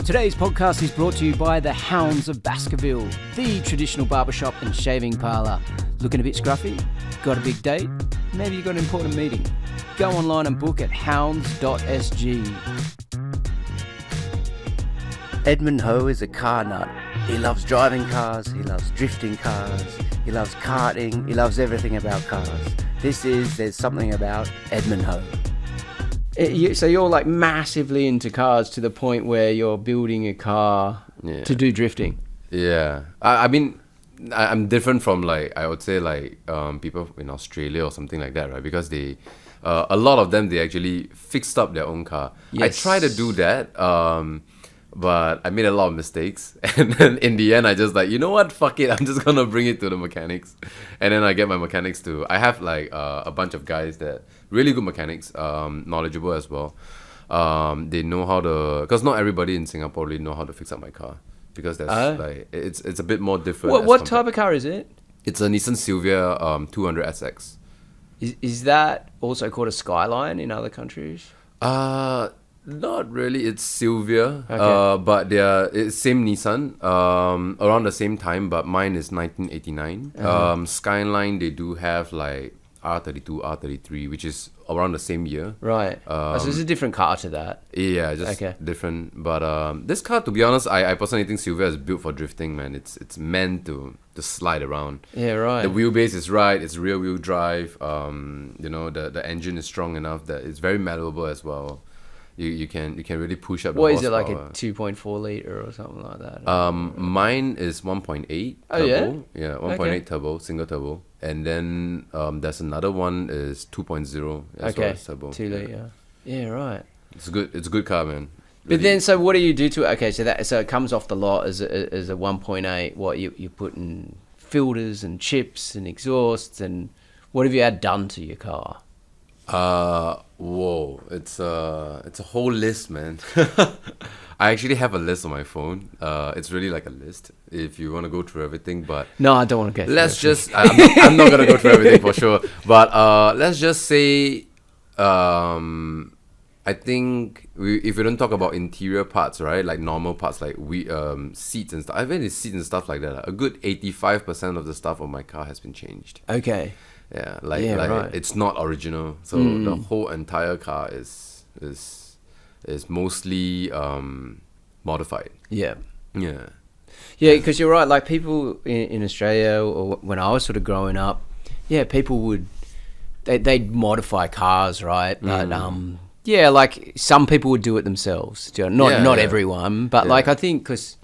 Today's podcast is brought to you by the Hounds of Baskerville, the traditional barbershop and shaving parlour. Looking a bit scruffy? Got a big date? Maybe you got an important meeting? Go online and book at hounds.sg. Edmund Ho is a car nut. He loves driving cars, he loves drifting cars, he loves karting, he loves everything about cars. There's something about Edmund Ho. So you're like massively into cars to the point where you're building a car to do drifting. Yeah, I mean, I'm different from I would say people in Australia or something like that, right? Because they, a lot of them, they actually fixed up their own car. Yes. I try to do that, but I made a lot of mistakes, and then in the end, I just you know what, fuck it, I'm just gonna bring it to the mechanics, and then I get my mechanics to. I have a bunch of guys that really good mechanics, knowledgeable as well. They know how to, because not everybody in Singapore really know how to fix up my car, because there's it's a bit more different. What type of car is it? It's a Nissan Silvia 200 SX. Is that also called a Skyline in other countries? Not really. It's Silvia, Okay. but it's same Nissan, around the same time, but mine is 1989. Skyline, they do have R32, R33, which is around the same year. Right. So it's a different car to that. Yeah, just different. But this car, to be honest, I personally think Silvia is built for drifting, man. It's meant to slide around. Yeah, right. The wheelbase is right. It's rear wheel drive. The engine is strong enough that it's very malleable as well. You can really push up. What the is it, like a horsepower. 2.4 litre or something like that? Mine is 1.8 turbo. Oh, yeah? Yeah, 1.8 turbo, single turbo. And then there's another one is 2.0 as well as turbo. 2 litre. Yeah, right. It's good. It's a good car, man. But then, so what do you do to it? Okay, so it comes off the lot as a 1.8. What you put in filters and chips and exhausts, and what have you had done to your car? Whoa, it's a whole list, man. I actually have a list on my phone. It's really like a list if you want to go through everything, but No, I don't want to go through let's everything. just I'm not gonna go through everything for sure, but let's just say I think if we don't talk about interior parts, right, like normal parts like seats and stuff, even the seats and stuff like that, a good 85% of the stuff on my car has been changed. Okay. Yeah, right. it's not original. So the whole entire car is mostly modified. Yeah. Yeah. Yeah, because you're right. Like people in Australia, or when I was sort of growing up, people would they'd modify cars, right? But like some people would do it themselves. Not everyone, but I think because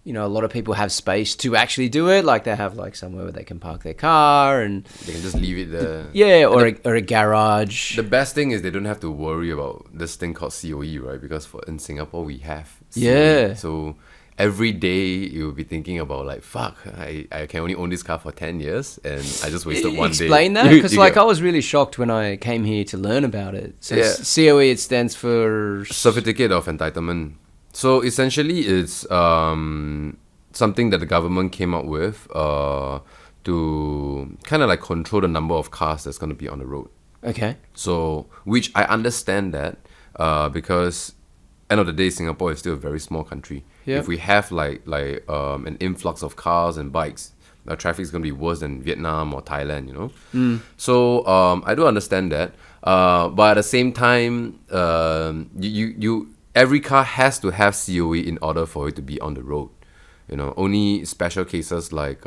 a lot of people have space to actually do it. Like they have somewhere where they can park their car and They can just leave it there. yeah, or a garage. The best thing is they don't have to worry about this thing called COE, right? Because in Singapore we have COE. Yeah. So every day you'll be thinking about fuck, I can only own this car for 10 years and I just wasted one day. Explain that, because I was really shocked when I came here to learn about it. So COE, it stands for Certificate of Entitlement. So essentially it's something that the government came up with to kind of control the number of cars that's going to be on the road. Okay. So, which I understand that because end of the day, Singapore is still a very small country. Yeah. If we have an influx of cars and bikes, the traffic is going to be worse than Vietnam or Thailand, So I do understand that, but at the same time, every car has to have COE in order for it to be on the road. Only special cases like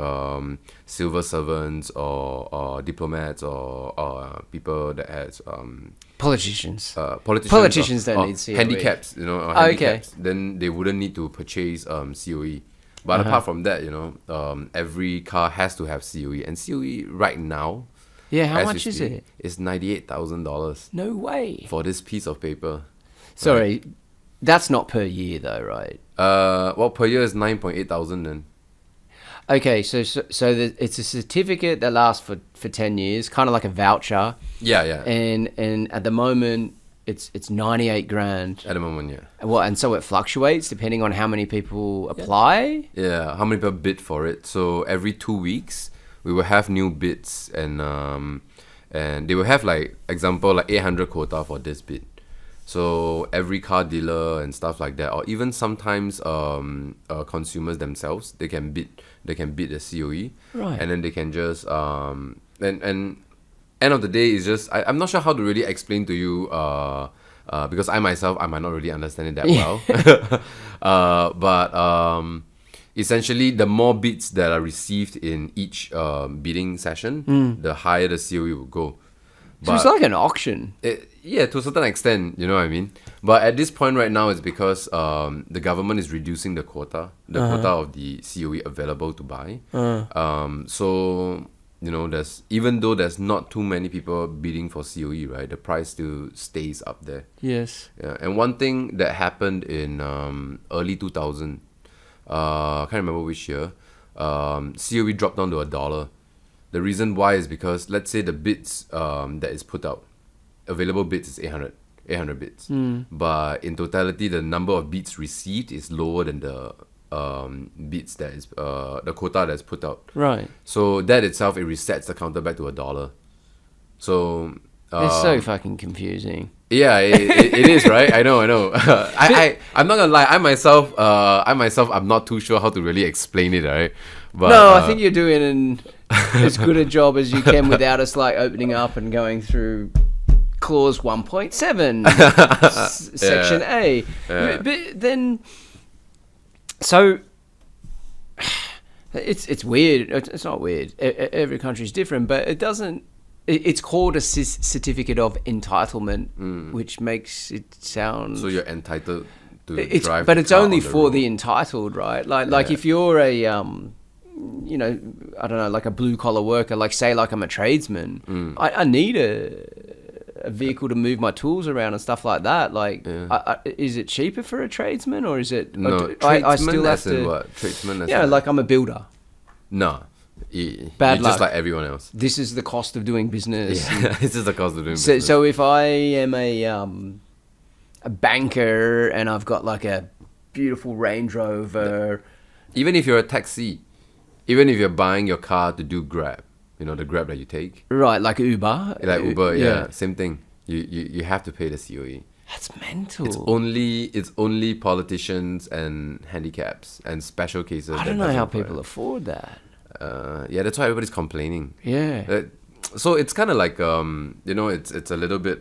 civil servants or diplomats or people that has politicians. Politicians don't need COE. Handicaps, or handicaps, then they wouldn't need to purchase COE. But apart from that, every car has to have COE, and COE right now, how much is it? It's $98,000. No way. For this piece of paper. Sorry, that's not per year though, right? Per year is 9,800 then. Okay, so it's a certificate that lasts for 10 years, kind of like a voucher. Yeah. And at the moment, it's 98 grand. At the moment, yeah. And so it fluctuates depending on how many people apply? Yeah, how many people bid for it. So every 2 weeks, we will have new bids, and they will have example 800 quota for this bid. So every car dealer and stuff like that, or even sometimes consumers themselves, they can bid the COE, Right. and then they can just and end of the day is just I'm not sure how to really explain to you because I myself I might not really understand it that well. But essentially the more bids that are received in each bidding session, the higher the COE will go. So it's like an auction. Yeah, to a certain extent, you know what I mean. But at this point right now, it's because the government is reducing the quota of the COE available to buy. So you know, even though there's not too many people bidding for COE, right, the price still stays up there. Yes. Yeah, and one thing that happened in early 2000, I can't remember which year, COE dropped down to $1. The reason why is because, let's say the bids that is put out, available bids is 800 bids. But in totality, the number of bids received is lower than the bids that is the quota that's put out. Right. So that itself, it resets the counter back to $1. So It's so fucking confusing. yeah, it is, right? I know. I'm not gonna lie. I myself, I'm not too sure how to really explain it, right? But No, I think you're doing as good a job as you can without us like opening up and going through clause 1.7 section A. Yeah. But then, so it's weird. It's not weird. Every country's different, but it doesn't. It's called a certificate of entitlement, which makes it sound. So you're entitled to drive. But the it's car only on the for road. the entitled, right? Like if you're a you know, I don't know, like a blue collar worker, like say like I'm a tradesman, I need a vehicle to move my tools around and stuff like that. Like, is it cheaper for a tradesman or is it? No, I still have as in to. what? Tradesman as Yeah, in like I'm a builder. no. Bad You're luck. just like everyone else. This is the cost of doing business. Yeah, this is the cost of doing So, business. so if I am a banker and I've got like a beautiful Range Rover, Even if you're a taxi, even if you're buying your car to do Grab, you know, the Grab that you take, right, like Uber, like Uber, yeah, same thing. You have to pay the COE. that's mental. It's only politicians and handicaps and special cases. I don't know how people afford that. Yeah, that's why everybody's complaining. Yeah. So it's kind of like you know, it's a little bit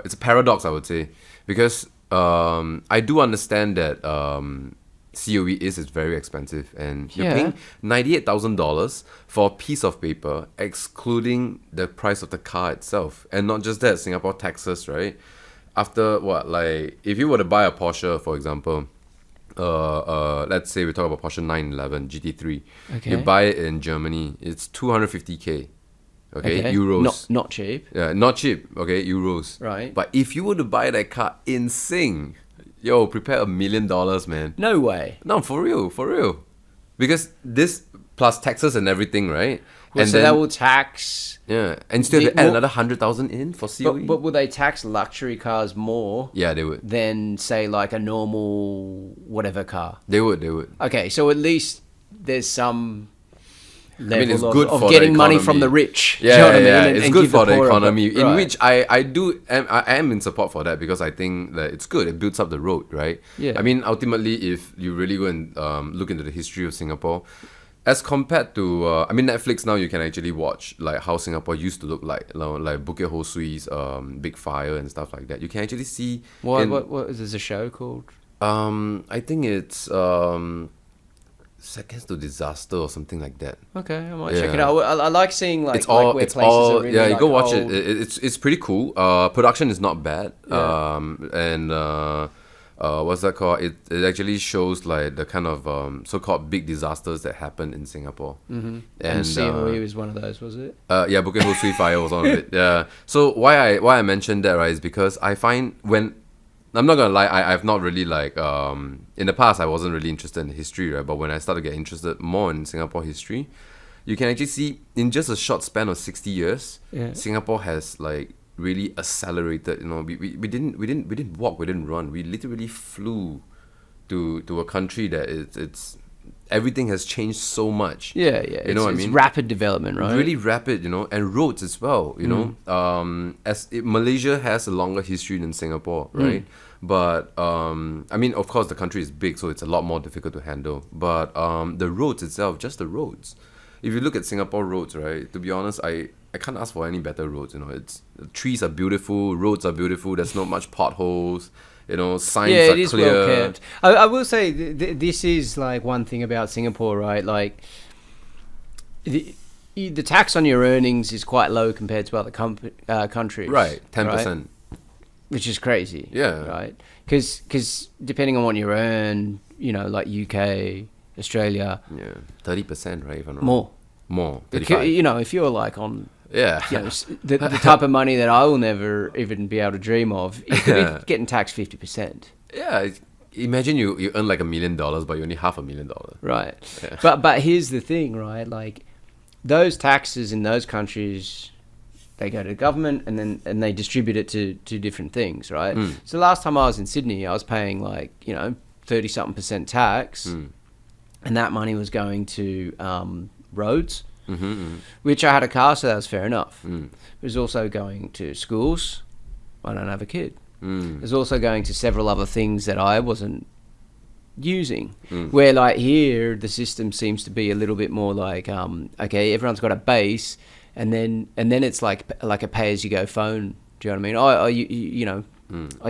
it's a paradox, I would say, because I do understand that COE is very expensive, and you're Yeah. paying $98,000 for a piece of paper, excluding the price of the car itself, and not just that, Singapore taxes, right? After what, like if you were to buy a Porsche, for example, let's say we talk about Porsche 911 GT3, Okay. you buy it in Germany, it's 250k. Okay, euros. Not cheap. Yeah, not cheap. Okay, euros. Right. But if you were to buy that car in Sing, yo, prepare $1 million, man. No way. No, for real. Because this plus taxes and everything, right? Well, And so then, that will tax. yeah, and still have to add Well- another 100,000 in for COE. But will they tax luxury cars more Yeah, they would. than say like a normal whatever car? They would. Okay, so at least there's some level it's good of for the getting money from economy. the rich. Yeah, Do you know what I mean? yeah, And- it's and good give for the poor a bit. economy. In Right. which I am in support for that, because I think that it's good. It builds up the road, right? Yeah. I mean, ultimately, if you really go and look into the history of Singapore, as compared to I mean, Netflix now, you can actually watch like how Singapore used to look like Bukit Ho Sui's big fire and stuff like that. You can actually see. What is this a show called? I think it's Seconds to Disaster or something like that. Okay, I might check it Yeah. out. I like seeing like It's all where it's places all are really yeah, you like, go watch old. it. It's pretty cool. Production is not bad. Yeah. And what's that called? It actually shows like the kind of so-called big disasters that happened in Singapore. Mm-hmm. And COE was one of those, was it? Yeah, Bukit Ho Sui fire was one of it. Yeah. So why I mentioned that, right, is because I find when I'm not gonna lie, I've not really like in the past I wasn't really interested in history, right? But when I started to get interested more in Singapore history, you can actually see in just a short span of 60 years, Yeah. Singapore has like really accelerated. You know, we didn't walk, we didn't run. We literally flew to a country that it's everything has changed so much. Yeah. You know what I It's mean? rapid development, right? Really rapid, and roads as well. Malaysia has a longer history than Singapore, right? But I mean, of course, the country is big, so it's a lot more difficult to handle. But the roads itself, just the roads. If you look at Singapore roads, right? To be honest, I can't ask for any better roads. It's the trees are beautiful, roads are beautiful. There's not much potholes. Signs Yeah, are it is clear. well kept. I will say this is like one thing about Singapore, right? Like the tax on your earnings is quite low compared to other countries. Right, 10%. Which is crazy. Yeah. Right? Because depending on what you earn, like UK, Australia. Yeah, 30%, right? If I'm not More. More, 35. If you're like on... Yeah. The type of money that I will never even be able to dream of, you could be getting taxed 50%. Yeah, imagine you earn like $1 million, but you only $500,000. Right. Yeah. But here's the thing, right? Like those taxes in those countries, they go to the government and they distribute it to different things, right? So last time I was in Sydney, I was paying 30-something% tax, and that money was going to roads. Which I had a car, so that was fair enough. It was also going to schools. I don't have a kid. It was also going to several other things that I wasn't using. Where like here, the system seems to be a little bit more like, okay, everyone's got a base, and then it's like a pay-as-you-go phone. Do you know what I mean?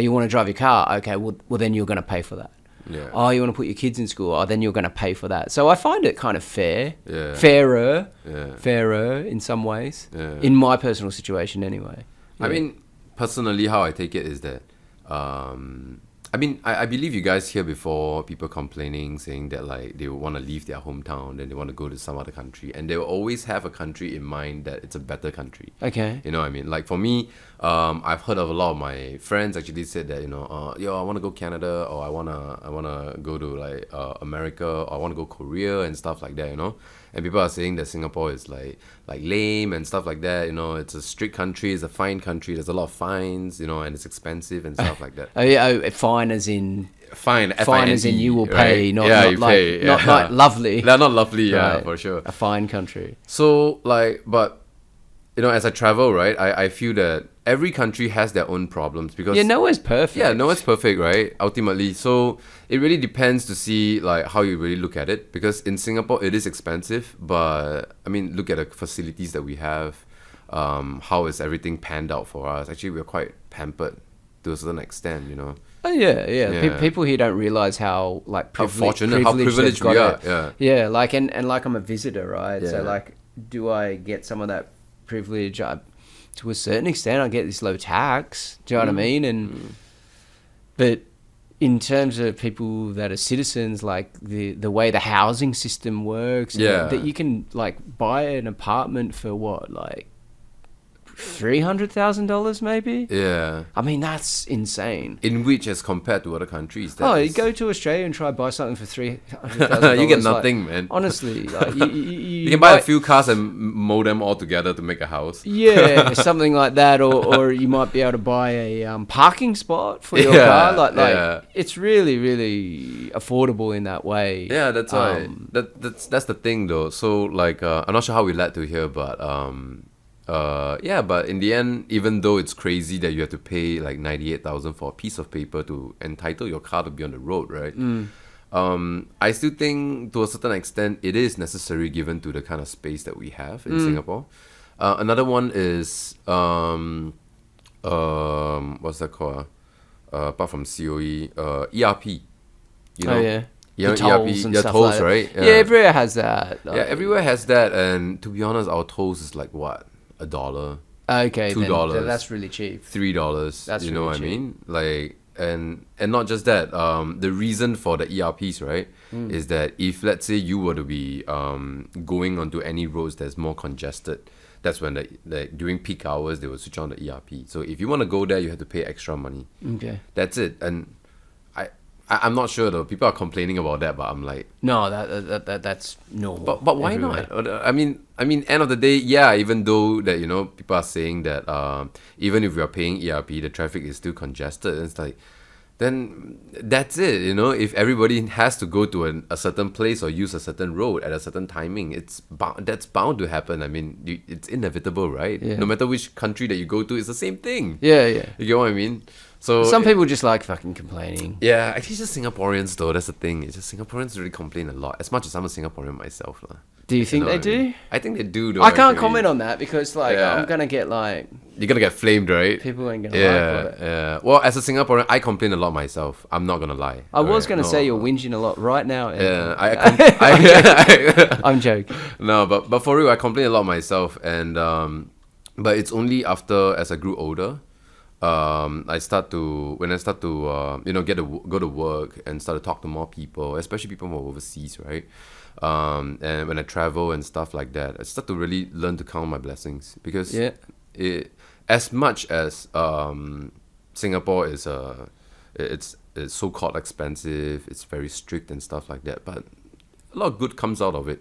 You want to drive your car? Okay, well then you're going to pay for that. Yeah. Oh, you want to put your kids in school? Oh, then you're going to pay for that. So I find it kind of fair. Yeah. Fairer in some ways. Yeah. In my personal situation, anyway. I mean, personally, how I take it is that, I believe you guys hear before people complaining, saying that like they want to leave their hometown, then they want to go to some other country, and they will always have a country in mind that it's a better country. Okay. You know what I mean? Like for me, I've heard of a lot of my friends actually said that I want to go Canada, or I wanna go to like America, or I want to go Korea and stuff like that. And people are saying that Singapore is like lame and stuff like that. It's a strict country, it's a fine country. There's a lot of fines, and it's expensive and stuff like that. Fine as in... Fine as in you will pay, right? not you like pay, not like lovely. They're not lovely, Right. yeah, for sure. A fine country. So but as I travel, right, I feel that every country has their own problems because nowhere's perfect. Yeah, no one's perfect, right? Ultimately, so it really depends to see like how you really look at it. Because in Singapore, it is expensive, but I mean, look at the facilities that we have. How is everything panned out for us? Actually, we're quite pampered to a certain extent, Oh yeah. Yeah. People here don't realize how like How fortunate, how privileged we are. Yeah, like and like I'm a visitor, right? So Yeah. like, do I get some of that privilege? To a certain extent, I get this low tax. Do you know what I mean? But in terms of people that are citizens, like the way the housing system works, Yeah. that you can like buy an apartment for what, like $300,000 maybe. Yeah. I mean, that's insane. In which, as compared to other countries, that Oh, is- you go to Australia and try to buy something for $300,000. You get nothing, man. Honestly, like, You can buy a few cars and mold them all together to make a house. Yeah, something like that, or you might be able to buy a parking spot for your Yeah, car. Like yeah. it's really, really affordable in that way. Yeah, that's right. That's the thing, though. So, like, I'm not sure how we led to here, but but in the end, even though it's crazy that you have to pay like 98,000 for a piece of paper to entitle your car to be on the road, right? I still think to a certain extent it is necessary given to the kind of space that we have in Singapore. Another one is what's that called? Apart from COE, ERP. Oh yeah. Yeah, The tolls ERP, and yeah, stuff tolls, like that. right? Yeah, everywhere has that. Yeah, everywhere has that, and to be honest, our tolls is like what, $1, Okay, $2. then that's really cheap. $3. That's you know really what I mean? Like, and not just that. The reason for the ERPs, right, is that if let's say you were to be going onto any roads that's more congested, that's when during peak hours they will switch on the ERP. So if you want to go there, you have to pay extra money. Okay. That's it. And I'm not sure though. People are complaining about that, but I'm like, No, that's normal. but why everywhere. not? I mean, end of the day, yeah. Even though that people are saying that even if we are paying ERP, the traffic is still congested. It's like then that's it. You know, if everybody has to go to a certain place or use a certain road at a certain timing, that's bound to happen. I mean, it's inevitable, right? Yeah. No matter which country that you go to, it's the same thing. Yeah, yeah. You get what I mean? So Some people just like fucking complaining. yeah, actually, just Singaporeans though. That's the thing. It's just Singaporeans really complain a lot. As much as I'm a Singaporean myself, lah. Do you think know they what I mean? do? I think they do. Though, I can't actually. comment on that because like Yeah. I'm gonna get like You're gonna get flamed, right? people ain't gonna Yeah, like it. yeah. Well, as a Singaporean, I complain a lot myself. I'm not gonna lie. I was Right? gonna No. say you're whinging a lot right now. Yeah, I'm joking. No, but for real, I complain a lot myself, and but it's only after as I grew older, when I start to go to work and start to talk to more people, especially people from overseas, right? And when I travel and stuff like that, I start to really learn to count my blessings because Yeah. as much as Singapore is it's so-called expensive, it's very strict and stuff like that, but a lot of good comes out of it.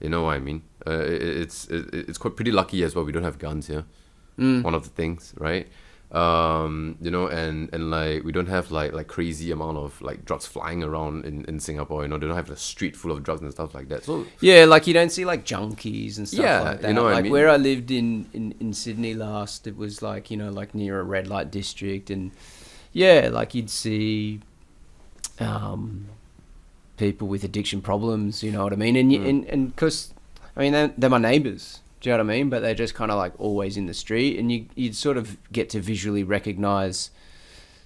You know what I mean? It's quite pretty lucky as well. We don't have guns here. One of the things, right? And like we don't have like crazy amount of like drugs flying around in Singapore. You know, they don't have a street full of drugs and stuff like that. So Yeah, like you don't see like junkies and stuff Yeah, like that. you know what I like mean? where I lived in Sydney last, it was like, you know, like near a red light district, and yeah, like you'd see people with addiction problems, you know what I mean? And because, I mean, they're my neighbours, do you know what I mean? But they're just kind of like always in the street, and you'd sort of get to visually recognise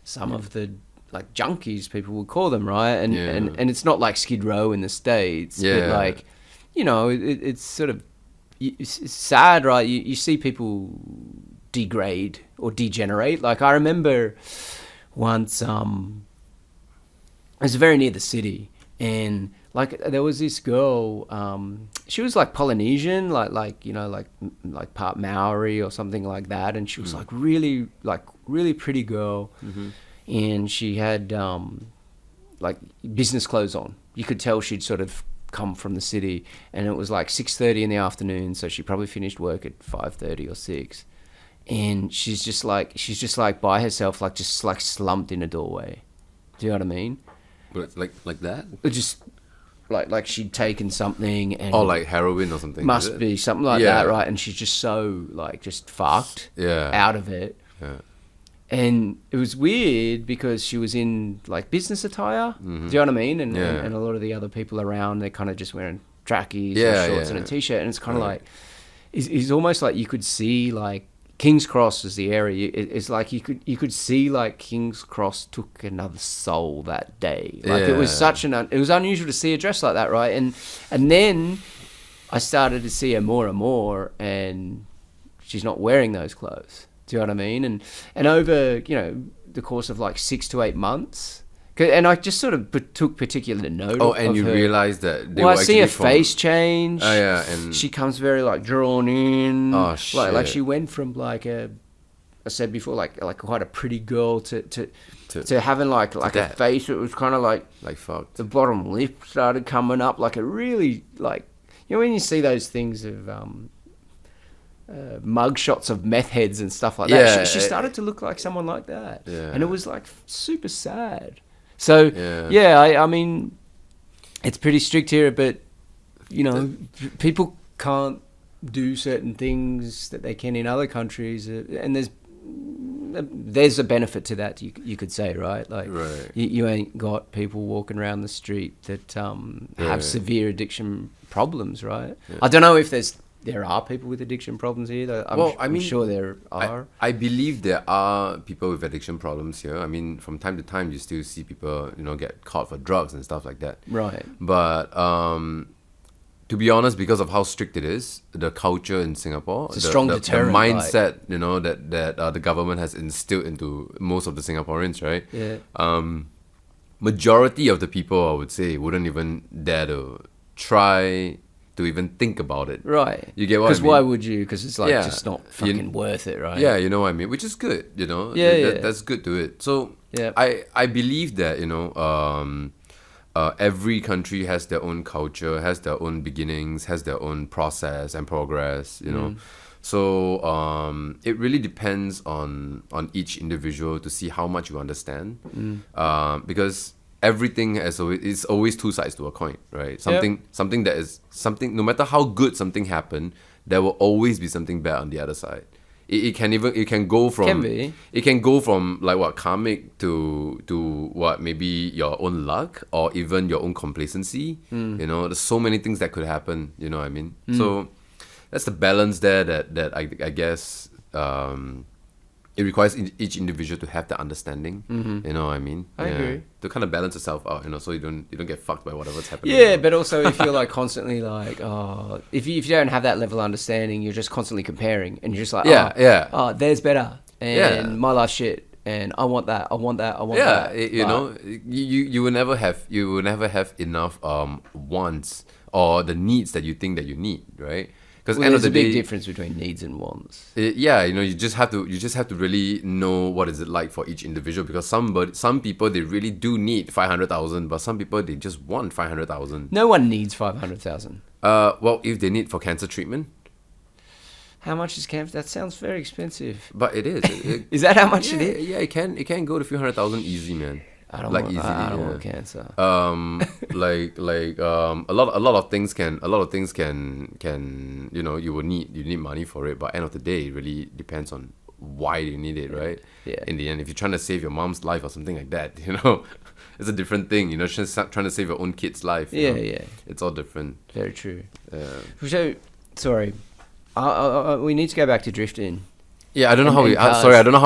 some of the like junkies, people would call them, right? And it's not like Skid Row in the States, but Yeah. like, you know, it's sort of, it's sad, right? You see people degrade or degenerate. Like I remember once, it was very near the city, and like there was this girl, she was like Polynesian, like you know, like part Maori or something like that, and she was like really pretty girl, and she had like business clothes on. You could tell she'd sort of come from the city, and it was like 6:30 in the afternoon, so she probably finished work at 5:30 or 6, and she's just like by herself, like just like slumped in a doorway. Do you know what I mean? but like that? It just like she'd taken something, and Or like heroin or something? is must it? be something like Yeah. that, right? And she's just so like just fucked Yeah. out of it. Yeah. And it was weird because she was in like business attire. Do you know what I mean? And, Yeah. and a lot of the other people around, they're kind of just wearing trackies Yeah, or shorts yeah. and a t-shirt, and it's kind of Right. like it's almost like you could see like King's Cross is the area. It's like you could see like King's Cross took another soul that day. Like it was Yeah. such it was unusual to see her dressed like that, right? And then I started to see her more and more, and she's not wearing those clothes. Do you know what I mean? And over, you know, the course of like 6 to 8 months, and I just sort of took particular note. Oh, of and you her. realized that they Well, were I see her actually from- face change. Oh, yeah, and She comes very like drawn in. Oh, Like shit. she went from like I said before, like quite a pretty girl to having like a that. face that was kind of like like fucked. the bottom lip started coming up, like a really like, you know, when you see those things of mug shots of meth heads and stuff like that, Yeah, she started to look like someone like that. Yeah. And it was like super sad. So Yeah. I mean, it's pretty strict here, but you know, people can't do certain things that they can in other countries, and there's a benefit to that, you could say, right? Like Right. you ain't got people walking around the street that have severe addiction problems, right? Yeah. I don't know if there are people with addiction problems here. Though. I'm sure there are. I believe there are people with addiction problems here. I mean, from time to time, you still see people, you know, get caught for drugs and stuff like that. Right. But to be honest, because of how strict it is, the culture in Singapore, It's a strong deterrent, the mindset, you know, that the government has instilled into most of the Singaporeans, right? Yeah. Majority of the people, I would say, wouldn't even dare to try to even think about it. Right. You get what I Because mean? why would you? Because it's like Yeah. just not You- fucking worth it, right? Yeah, you know what I mean, which is good, you know. Yeah. That's good to it. So Yeah. I believe that, you know, every country has their own culture, has their own beginnings, has their own process and progress, you know. So it really depends on each individual to see how much you understand. Because everything is always two sides to a coin, right? Something that is something. No matter how good something happened, there will always be something bad on the other side. It can go from like what, karmic to what, maybe your own luck or even your own complacency. You know, there's so many things that could happen. You know what I mean? So that's the balance there that I guess it requires each individual to have the understanding. You know what I mean? I agree. To kind of balance yourself out, you know, so you don't get fucked by whatever's happening. Yeah, but also if you're like constantly like, if you don't have that level of understanding, you're just constantly comparing, and you're just like, there's better, and my life's shit, and I want that. Yeah, you know, you will never have enough wants or the needs that you think that you need, right? Because there's a big difference between needs and wants. Yeah, you know, you just have to really know what is it like for each individual, because some people, they really do need 500,000, but some people, they just want 500,000. No one needs 500,000. Well, if they need for cancer treatment. How much is cancer? That sounds very expensive. But it is. Is that how much it is? Yeah, it can go to a few 100,000 easy, man. I don't want cancer. A lot of things can you know, you need money for it, but end of the day, it really depends on why you need it, right? Yeah. In the end, if you're trying to save your mom's life or something like that, you know, it's a different thing. You know, just trying to save your own kid's life. Yeah, know? yeah. It's all different. Very true. So, sorry, we need to go back to drifting. Yeah, I don't know how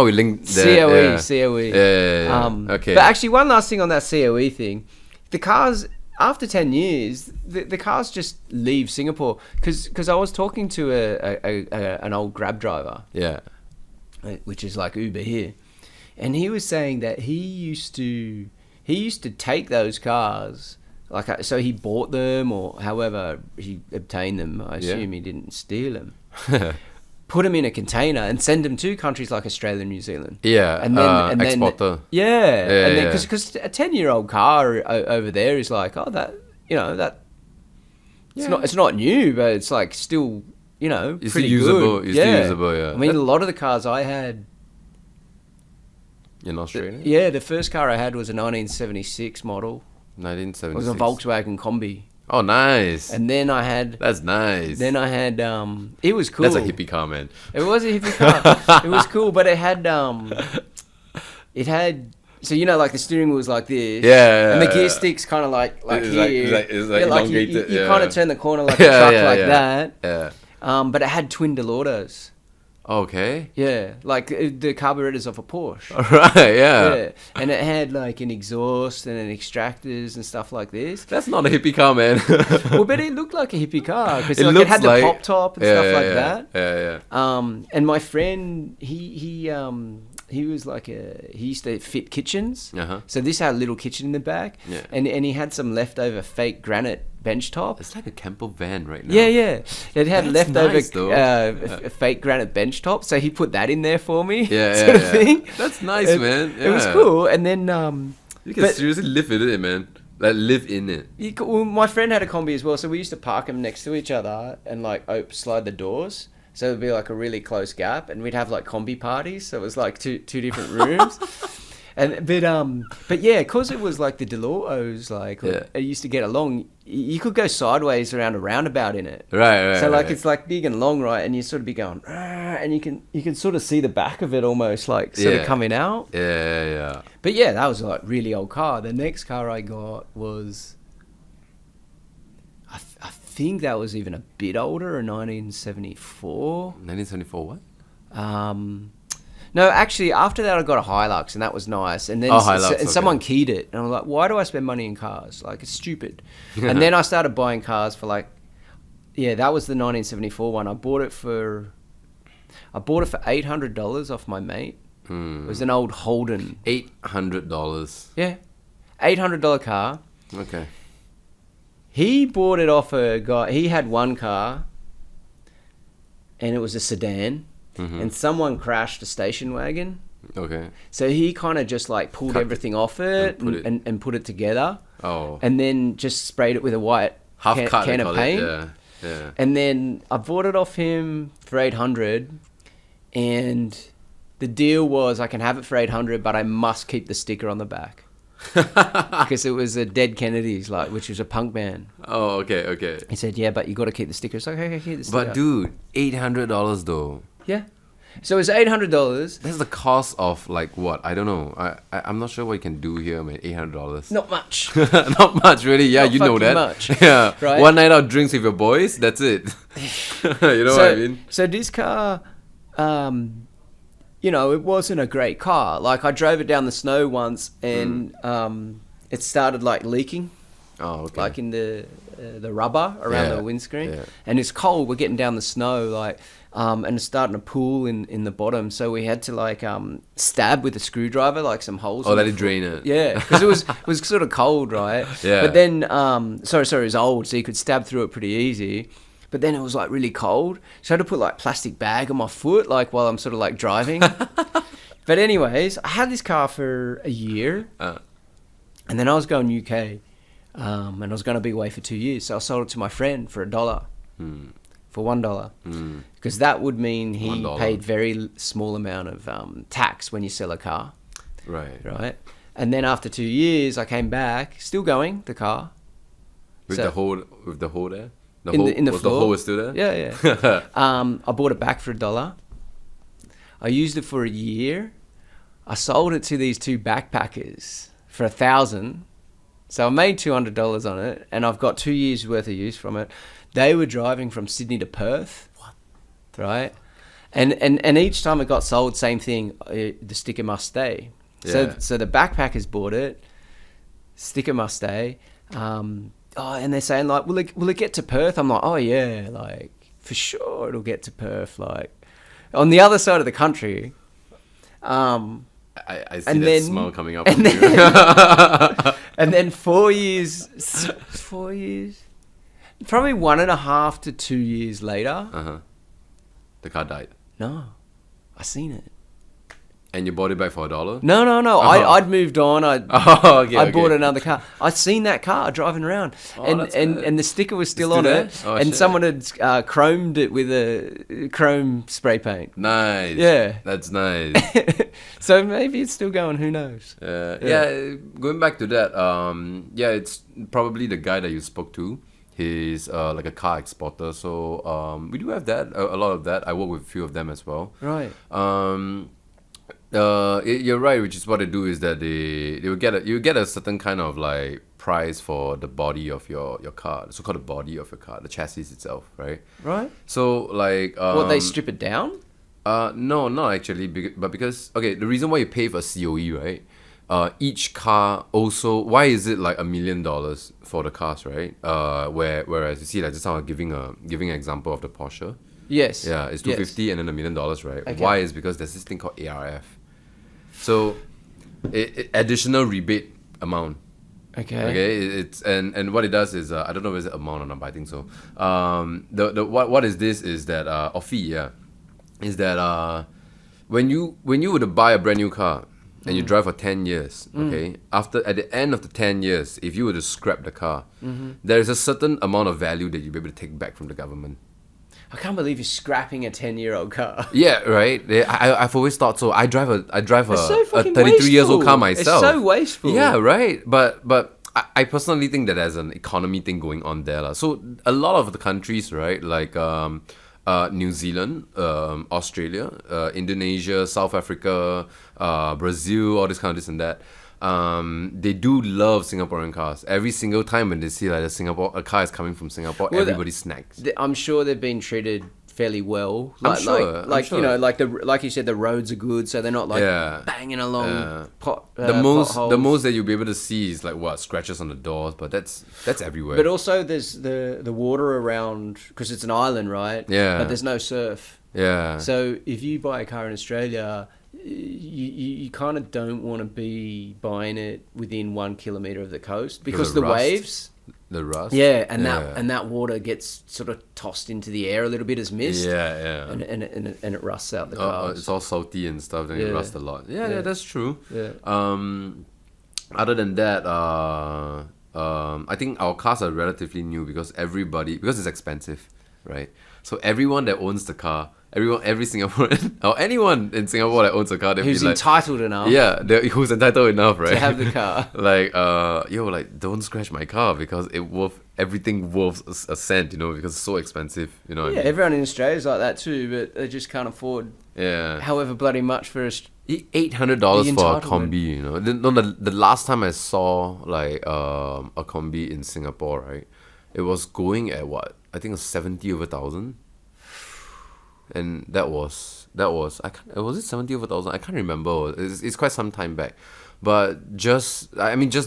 we linked that. COE. Yeah. Okay. But actually, one last thing on that COE thing, the cars, after 10 years, the cars just leave Singapore. Because I was talking to an old Grab driver. Yeah. Which is like Uber here, and he was saying that he used to take those cars, like, so he bought them, or however he obtained them. I assume he didn't steal them. Put them in a container and send them to countries like Australia and New Zealand. Yeah, and then exporter. And then because a 10-year-old car over there is like, it's not new, but it's like still, it's pretty usable. good. Still usable. Yeah. I mean, a lot of the cars I had in Australia. The first car I had was a 1976 model. 1976. It was a Volkswagen Combi. Oh, nice. And then I had... That's nice. Then I had... it was cool. That's a hippie car, man. It was a hippie car. It was cool, but it had... So, like the steering wheel was like this. Yeah. And the gear stick's kind of like here. It's like elongated. You kind of turn the corner like a truck that. Yeah. But it had twin Delortos. Okay. Yeah, like the carburetors of a Porsche. Right, yeah. And it had like an exhaust and an extractors and stuff like this. That's not a hippie car, man. Well, but it looked like a hippie car because it had the pop top and stuff like that. Yeah. And my friend, he was like he used to fit kitchens. So this had a little kitchen in the back. Yeah. And he had some leftover fake granite bench top. It's like a camper van right now. Yeah. It had leftover fake granite bench top. So he put that in there for me. Sort of thing. That's nice, man. Yeah. It was cool. And then you can seriously live in it, man. Like live in it. My friend had a Combi as well, so we used to park them next to each other and like slide the doors. So it would be like a really close gap, and we'd have like Combi parties. So it was like two different rooms. But yeah, because it was like the Delortos, like it used to get along. You could go sideways around a roundabout in it. Right. So like it's like big and long, right? And you sort of be going, and you can sort of see the back of it almost like sort of coming out. Yeah. But yeah, that was like really old car. The next car I got was, I think that was even a bit older, a 1974. 1974 what? No, actually, after that I got a Hilux, and that was nice. And then someone keyed it, and I'm like, why do I spend money in cars? Like, it's stupid. And then I started buying cars for like, that was the 1974 one. I bought it for $800 off my mate. It was an old Holden. $800. Yeah, $800 car. Okay. He bought it off a guy. He had one car, and it was a sedan. And someone crashed a station wagon. Okay. So he kind of just like pulled everything off it and put it together. Oh. And then just sprayed it with a white can of paint. Yeah. And then I bought it off him for 800, and the deal was I can have it for 800, but I must keep the sticker on the back. Because it was a Dead Kennedys, like, which was a punk band. Oh, okay. He said, yeah, but you got to keep the sticker. It's like, okay, keep the sticker. But dude, $800 though. Yeah. So it's $800. That's the cost of like what? I don't know. I'm not sure what you can do here, man. $800. Not much. Not much, really. Yeah, Not you know fucking that. much, Yeah. right? One night out drinks with your boys. That's it. You know what I mean? So this car, you know, it wasn't a great car. Like, I drove it down the snow once, and it started like leaking. Oh, okay. Like in the rubber around the windscreen, and it's cold. We're getting down the snow, like, and it's starting to pool in the bottom. So we had to like stab with a screwdriver, like some holes. Oh, let it drain it. Yeah, because it was sort of cold, right? Yeah. But then, sorry, it was old, so you could stab through it pretty easy. But then it was like really cold, so I had to put like plastic bag on my foot, like while I'm sort of like driving. But anyways, I had this car for a year, and then I was going UK. And I was going to be away for 2 years, so I sold it to my friend for $1, for $1, because that would mean he $1. paid very small amount of tax when you sell a car, Right. And then after 2 years, I came back, still going the car, With So- the hole there. in the was floor. the hole still there? Yeah. I bought it back for $1. I used it for a year. I sold it to these two backpackers for $1,000. So I made $200 on it, and I've got 2 years worth of use from it. They were driving from Sydney to Perth. What? Right? And each time it got sold, same thing. The sticker must stay. Yeah. So the backpackers bought it. Sticker must stay. And they're saying like, will it get to Perth? I'm like, oh yeah, like for sure it'll get to Perth. Like on the other side of the country. I see And that then- smile coming up. and from you. And then 4 years, probably 1.5 to 2 years later. The car died. No, I seen it. And you bought it back for $1? No. I'd moved on. I bought another car. I'd seen that car driving around, that's good. and the sticker was still It's on still it, there? Oh, and shit. someone had chromed it with a chrome spray paint. Nice. Yeah. That's nice. So maybe it's still going. Who knows? Yeah, going back to that, it's probably the guy that you spoke to. He's like a car exporter, so we do have that, a lot of that. I work with a few of them as well. Right. You're right, which is what they do is that you get a certain kind of like price for the body of your car, so called the body of your car, the chassis itself, right? Right. So like They strip it down? no, not actually, but because the reason why you pay for COE, right? Each car also, why is it like $1 million for the cars, right? Whereas you see, like just now I'm giving an example of the Porsche. Yes. Yeah, it's $250 and then $1 million, right? Okay. Why is because there's this thing called ARF. So, additional rebate amount. Okay. It's and what it does is I don't know if it's amount or not, but I think so. What is this is that or fee, is that when you were to buy a brand new car and you drive for 10 years, okay, at the end of the 10 years, if you were to scrap the car, there is a certain amount of value that you'll be able to take back from the government. I can't believe you're scrapping a 10-year-old car. Yeah, right. I've always thought so. I drive a It's so fucking 33 years old wasteful. car myself. It's so wasteful. Yeah, right. But I personally think that there's an economy thing going on there, lah. So a lot of the countries, right, like New Zealand, Australia, Indonesia, South Africa, Brazil, all this kind of this and that. They do love Singaporean cars. Every single time when they see like a car is coming from Singapore, everybody snags. I'm sure they've been treated fairly well. I'm sure. You know, like you said, the roads are good, so they're not like Yeah. banging along The most potholes. that you'll be able to see is like what scratches on the doors, but that's everywhere. But also, there's the water around because it's an island, right? Yeah. But there's no surf. yeah. So if you buy a car in Australia, you kind of don't want to be buying it within 1 kilometer of the coast because of the rust? waves. The rust. Yeah, and that water gets sort of tossed into the air a little bit as mist. Yeah. And it rusts out the cars. It's all salty and stuff, then it Yeah. rusts a lot. Yeah, that's true. Yeah. Other than that, I think our cars are relatively new because it's expensive, right? So everyone that owns the car, every Singaporean or anyone in Singapore that owns a car, they'll Who's be like, entitled enough who's entitled enough, right? to have the car. Like, don't scratch my car because everything worth a cent, because it's so expensive, you know what I Yeah, mean? everyone in Australia is like that too, but they just can't afford Yeah. however bloody much for us. $800 The for a entitlement. combi, the last time I saw like a combi in Singapore, right? It was going at what? I think it was 70 over 1,000. And that was was it 70 over 1,000? I can't remember. It's quite some time back. But just the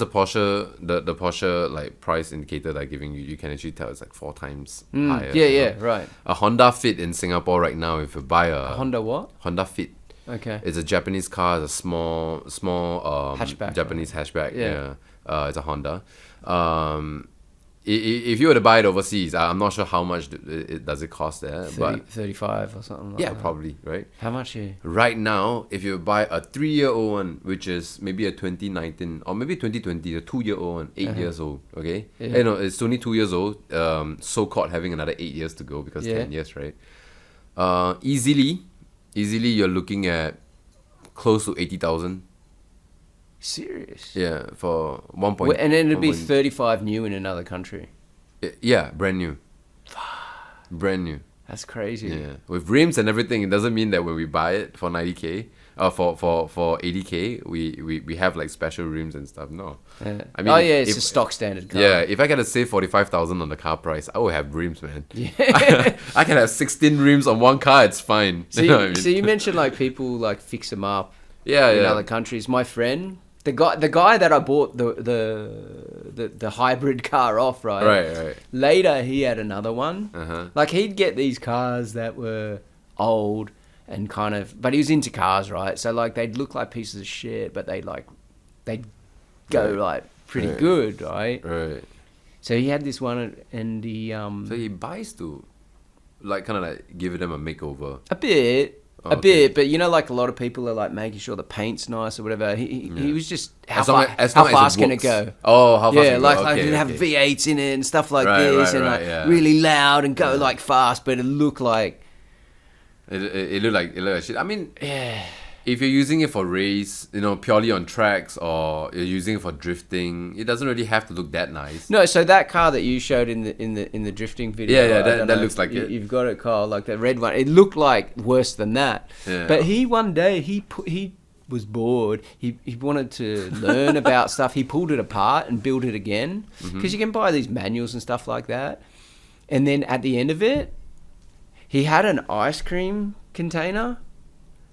Porsche the Porsche like price indicator that I'm giving you can actually tell it's like 4 times higher. Yeah, right. A Honda Fit in Singapore right now, if you buy a Honda what? Honda Fit. Okay. It's a Japanese car. It's a small Hatchback, Japanese hatchback. Yeah. Yeah. It's a Honda. If you were to buy it overseas, I'm not sure how much does it cost there. 35 or something like Yeah, that. probably, right? How much here? Right now, if you buy a 3-year-old one, which is maybe a 2019 or maybe 2020, a 2-year-old one, 8 years old, okay? Yeah. No, it's only 2 years old. So-called having another 8 years to go because 10 years, right? Easily, you're looking at close to 80,000. Serious? Yeah, for 1. And then it'd be 35 new in another country. Yeah, brand new. Brand new. That's crazy. Yeah, with rims and everything. It doesn't mean that when we buy it for 90K, for 80K, we have like special rims and stuff. No, Yeah. I mean, it's a stock standard car. Yeah, if I gotta save 45,000 on the car price, I will have rims, man. Yeah. I can have 16 rims on one car. It's fine. So You know what I mean? so you mentioned like people like fix them up Yeah, in yeah. other countries. My friend, the guy that I bought the hybrid car off, right? Right. Later, he had another one. Uh-huh. Like he'd get these cars that were old and kind of, but he was into cars, right? So like they'd look like pieces of shit, but they'd go Right. like pretty Right. good, right? Right. So he had this one, and he So he buys to, like, kind of like give them a makeover. a bit. A Okay. bit, but like a lot of people are like making sure the paint's nice or whatever. He was just how As long how as fast it can it works. go? Oh, how fast? Yeah, can it like go? like Okay, it'd have okay. V8s in it and stuff like Right, this, right, and right, like yeah. really loud and go Yeah. like fast, but it looked like It looked like shit. I mean, yeah. if you're using it for race, purely on tracks, or you're using it for drifting, it doesn't really have to look that nice. No, so that car that you showed in the drifting video, Yeah, right, I don't that know looks if like it. You've got it, Carl, like that red one. It looked like worse than that. Yeah. But he one day he was bored. He wanted to learn about stuff. He pulled it apart and built it again because you can buy these manuals and stuff like that. And then at the end of it, he had an ice cream container,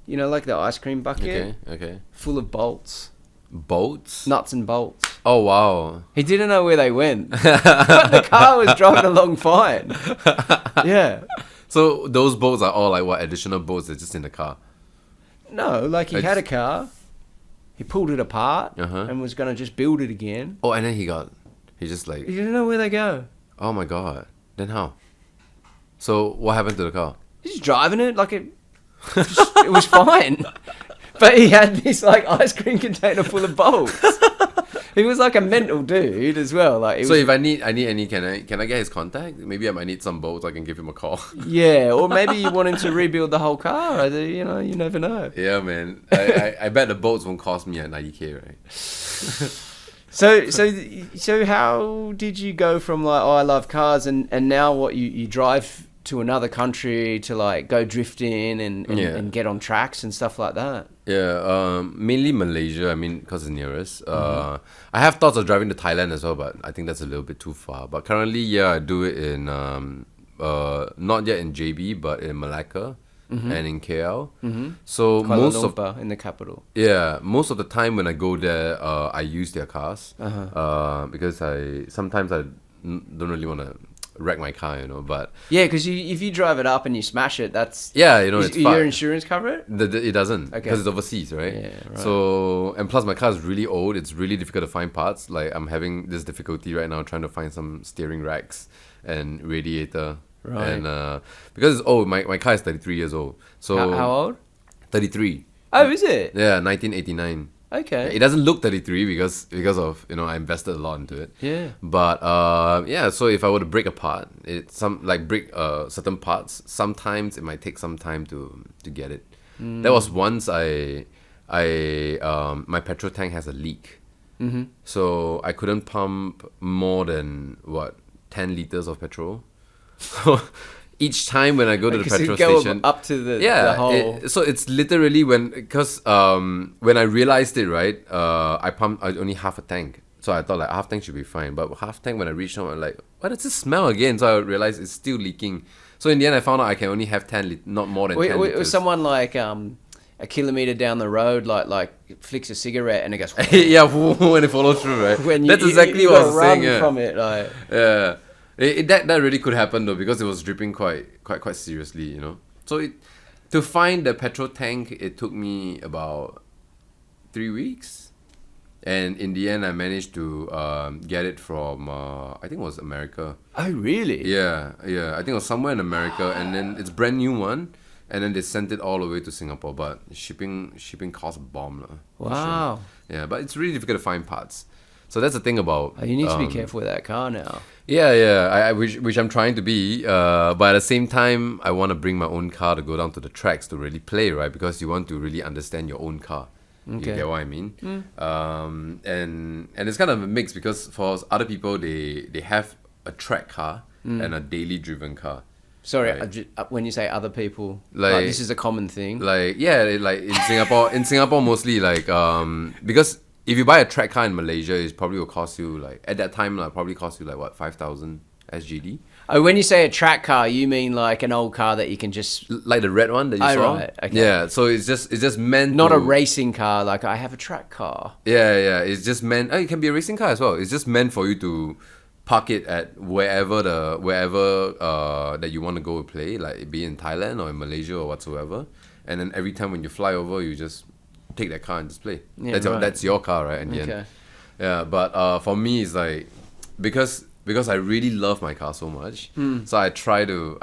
like the ice cream bucket, Okay. full of bolts, Bolts? nuts and bolts. Oh, wow. He didn't know where they went, but the car was driving along fine. Yeah. So those bolts are all like what, additional bolts that's just in the car? No, like he I had a just- car, he pulled it apart Uh-huh. and was going to just build it again. Oh, and then he just like, He didn't know where they go. oh my God. Then how? So what happened to the car? He's just driving it like it was fine. But he had this like ice cream container full of bolts. He was like a mental dude as well. Like, So if I need any, can I get his contact? Maybe I might need some bolts. I can give him a call. yeah, or maybe you want him to rebuild the whole car. You never know. Yeah, man. I bet the bolts won't cost me at 90K, right? So how did you go from like, oh, I love cars, and now what, you drive to another country to like go drifting and get on tracks and stuff like that? Yeah, mainly Malaysia. I mean, because it's nearest. I have thoughts of driving to Thailand as well, but I think that's a little bit too far. But currently, yeah, I do it in not yet in JB, but in Malacca and in KL. So Kuala most of Lumpur in the capital. most of the time when I go there, I use their cars because sometimes I don't really want to wreck my car, but Yeah, because if you drive it up and you smash it, that's yeah, it's your fine. insurance cover it? It doesn't Okay. because it's overseas, right? Yeah, right. So, and plus my car is really old. It's really difficult to find parts. Like I'm having this difficulty right now trying to find some steering racks and radiator. Right. And because it's old, my car is 33 years old. So How old? 33. Oh, is it? Yeah, 1989. Okay. It doesn't look 33 because of, I invested a lot into it. Yeah. But yeah, so if I were to break apart, break certain parts, sometimes it might take some time to get it. There was once my petrol tank has a leak. Mm-hmm. So I couldn't pump more than 10 liters of petrol. So each time when I go to the petrol station, up to the hole. so it's literally when I realized it, right, I only half a tank. So I thought like half tank should be fine, but half tank, when I reached home, I'm like, why does it smell again? So I realized it's still leaking. So in the end, I found out I can only have not more than 10 liters. Was someone like a kilometer down the road, like flicks a cigarette and it goes. Yeah, when it follows through, right? That's exactly what I was saying. Yeah. From it, like. Yeah, that really could happen though, because it was dripping quite seriously, So to find the petrol tank, it took me about 3 weeks, and in the end, I managed to get it from I think it was America. Oh, really? Yeah. I think it was somewhere in America, and then it's a brand new one. And then they sent it all the way to Singapore, but shipping costs a bomb. Wow. Sure. Yeah, but it's really difficult to find parts. So that's the thing about... you need to be careful with that car now. Yeah. Which I'm trying to be. But at the same time, I want to bring my own car to go down to the tracks to really play, right? Because you want to really understand your own car. Okay. You get what I mean? And it's kind of a mix, because for other people, they have a track car and a daily driven car. Sorry, right. When you say other people, like this is a common thing. Like in Singapore mostly, because if you buy a track car in Malaysia, it probably will cost you at that time probably cost you 5,000 SGD. Oh, when you say a track car, you mean like an old car that you can just like the red one that you saw. Right. Okay. Yeah, so it's just meant not a racing car. Like I have a track car. Yeah. It's just meant. It can be a racing car as well. It's just meant for you to park it at wherever that you want to go play, like be in Thailand or in Malaysia or whatsoever, and then every time when you fly over, you just take that car and just play. Yeah, that's your car, right? In the end. Yeah, but for me, it's like because I really love my car so much, so I try to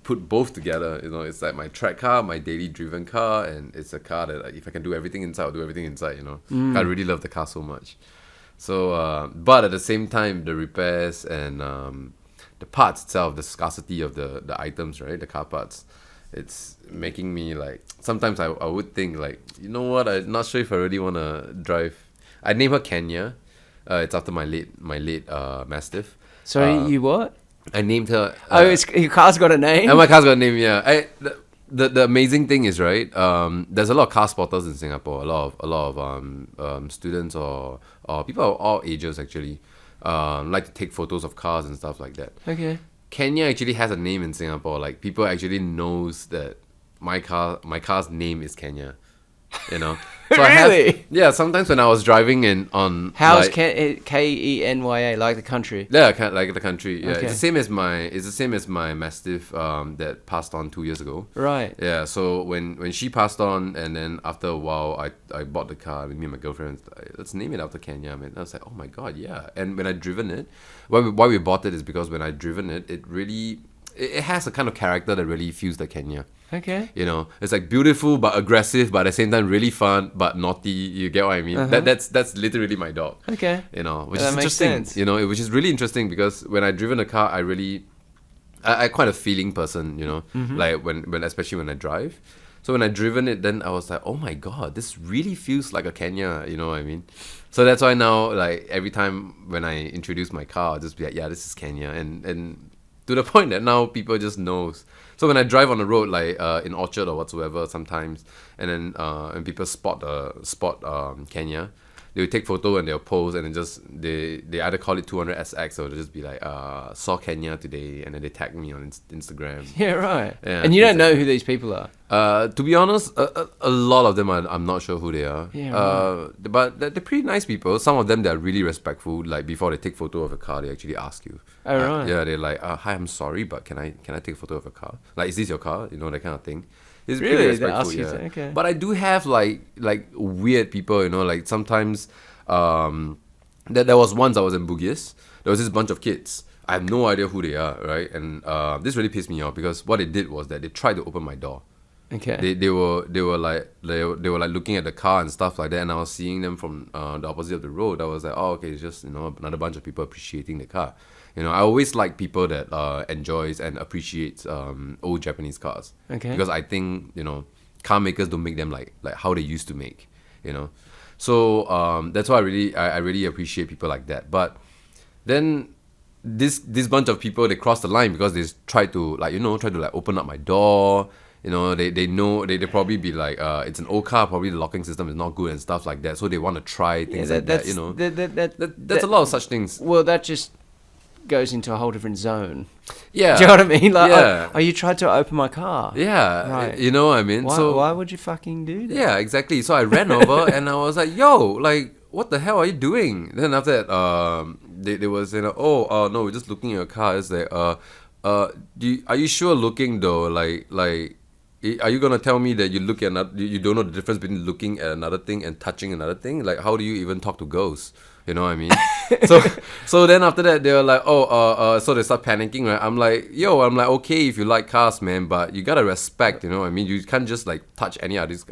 put both together. It's like my track car, my daily driven car, and it's a car that if I can do everything inside, I'll do everything inside. I really love the car so much. So, but at the same time, the repairs and the parts itself, the scarcity of the items, right? The car parts, it's making me sometimes I would think you know what? I'm not sure if I really want to drive. I name her Kenya. It's after my late Mastiff. Sorry, you what? I named her. Your car's got a name? And my car's got a name, yeah. The amazing thing is, right, there's a lot of car spotters in Singapore. A lot of students or people of all ages actually like to take photos of cars and stuff like that. Okay. Kenya actually has a name in Singapore. People actually knows that my car's name is Kenya. So really? Sometimes when I was driving on how's Kenya, like the country? Yeah, like the country. Yeah, okay. It's the same as my Mastiff that passed on 2 years ago. Right. Yeah. So when she passed on, and then after a while, I bought the car with me and my girlfriend. Let's name it after Kenya, man. I was like, oh my god, yeah. And when I driven it, why we bought it is because when I driven it, it has a kind of character that really feels like Kenya. Okay. It's beautiful but aggressive, but at the same time really fun but naughty. You get what I mean? Uh-huh. That's literally my dog. Okay. Which is interesting. Makes sense. Which is really interesting because when I driven a car, I quite a feeling person. Like when especially when I drive. So when I driven it, then I was like, oh my god, this really feels like a Kenya. You know what I mean? So that's why now, every time when I introduce my car, I'll just be like, yeah, this is Kenya, and to the point that now people just knows. So when I drive on the road, in Orchard or whatsoever, sometimes, and then and people spot Kenya, they'll take photo and they'll post, and then they either call it 200SX or they'll just be like, saw Kenya today, and then they tag me on Instagram. Yeah, right. Yeah, and you don't know who these people are? To be honest, a lot of them I'm not sure who they are. Yeah, right. But they're pretty nice people. Some of them, they're really respectful. Before they take photo of a car, they actually ask you. Oh, right. Yeah, they're like, hi, I'm sorry, but can I take a photo of a car? Is this your car? That kind of thing. It's really pretty they respectful, ask you yeah. to, okay. But I do have weird people, sometimes there was once I was in Bugis. There was this bunch of kids. I have no idea who they are, right? And this really pissed me off because what they did was that they tried to open my door. Okay. They were like they were like looking at the car and stuff like that, and I was seeing them from the opposite of the road. I was like, oh, okay, it's just another bunch of people appreciating the car. I always like people that enjoys and appreciates old Japanese cars. Okay. Because I think car makers don't make them like how they used to make. So that's why I really appreciate people like that. But then this bunch of people, they cross the line because they try to open up my door. They know they probably be like it's an old car, probably the locking system is not good and stuff like that, so they want to try things like that. That's a lot of such things. Well, that just goes into a whole different zone. Yeah. Do you know what I mean? Like, Yeah. oh, you tried to open my car. Yeah. Right. You know what I mean? Why would you fucking do that? Yeah, exactly. So I ran over and I was like, yo, like, what the hell are you doing? Then after that, they were saying, no, we're just looking at your car. It's like, are you sure looking though? Like, are you gonna tell me that you look at you don't know the difference between looking at another thing and touching another thing? Like, how do you even talk to ghosts? You know what I mean? so then after that they were like, so they start panicking, right? I'm like, okay, if you like cars, man, but you gotta respect, you know what I mean? You can't just like touch anybody's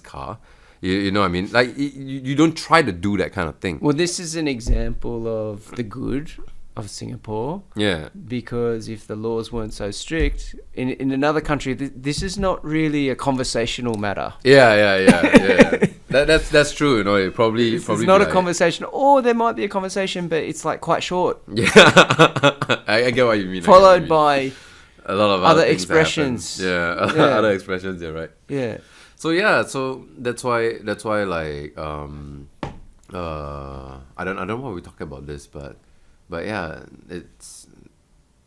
car. You know what I mean? Like, you don't try to do that kind of thing. Well, this is an example of the good of Singapore. Yeah. Because if the laws weren't so strict, in another country, this is not really a conversational matter. Yeah. That's true. It probably It's not a conversation. Or there might be a conversation, but it's like quite short. Yeah. I get what you mean. Followed by a lot of other things expressions. Yeah. Other expressions. Yeah. Right. Yeah. So that's why like I don't know why we talk about this, but yeah, it's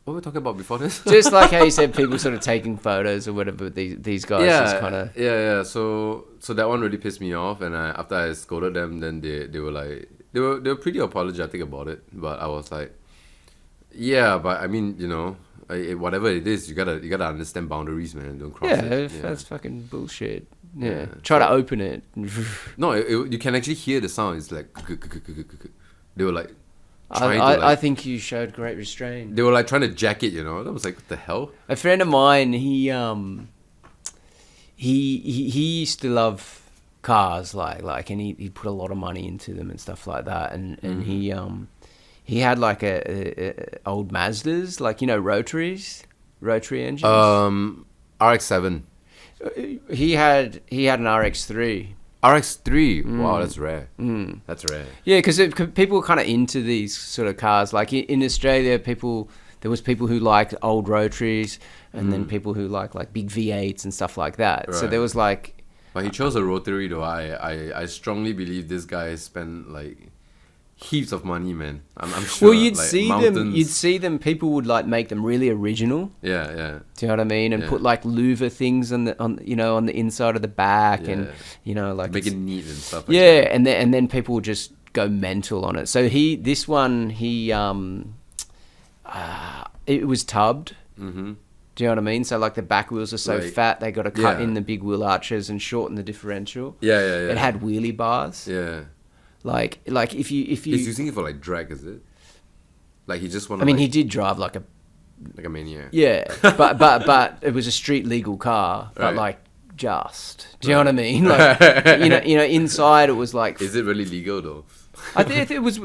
what were we talking about before this? Just like how you said, people sort of taking photos or whatever. These guys just kind of So that one really pissed me off, and after I scolded them, then they were like they were pretty apologetic about it, but I was like, yeah, but I mean, whatever it is, you gotta understand boundaries, man. Don't cross it. Yeah, that's fucking bullshit. Yeah. Try to open it. No, you can actually hear the sound. It's like they were like. I think you showed great restraint. They were like trying to jack it, I was like, what the hell? A friend of mine, he used to love cars, like, and he put a lot of money into them and stuff like that, and he had like a old Mazdas, like rotary engines. RX-7. He had an RX-3. RX-3, wow, that's rare. That's rare. Yeah, because people were kind of into these sort of cars. Like in Australia, there was people who liked old rotaries, and then people who like big V8s and stuff like that. Right. So there was like. But he chose a rotary though. I strongly believe this guy spent like heaps of money, man. I'm sure. Well, you'd like, see mountains. them. You'd see them. People would like make them really original. Yeah. Do you know what I mean? And put like louver things on the inside of the back, and like make it neat and stuff. Like that. and then people would just go mental on it. So it was tubbed. Mm-hmm. Do you know what I mean? So like the back wheels are so fat, they got to cut in the big wheel arches and shorten the differential. Yeah. It had wheelie bars. Yeah. Like if you he's using it for like drag, is it? Like he just wanted. I mean, he did drive like a maniac. Yeah, but it was a street legal car, but like just. Do you know what I mean? Like inside it was like. Is it really legal though? I think it was.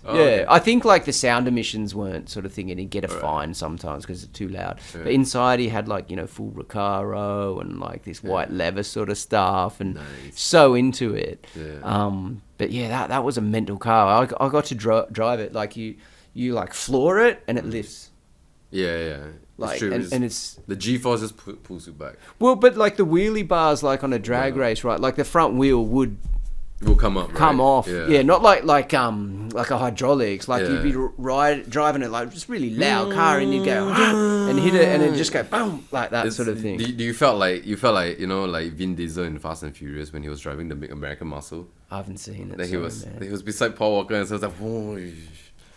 Oh, yeah, okay. I think like the sound emissions weren't sort of thing, and he'd get a fine sometimes because it's too loud. Yeah. But inside he had like full Recaro and like this white leather sort of stuff, and so into it. Yeah. But yeah, that was a mental car. I got to drive it. Like you like floor it and it lifts. Yeah. Like, it's true. And it's the G-force just pulls you back. Well, but like the wheelie bars, like on a drag race, right? Like the front wheel will come up, come off. Yeah, not like a hydraulics. Like you'd be driving it like just really loud car, and you'd go and hit it, and it just go boom like that sort of thing. Do you felt like like Vin Diesel in Fast and Furious when he was driving the big American Muscle? I haven't seen it. Then he was beside Paul Walker, and so it was like, whoa.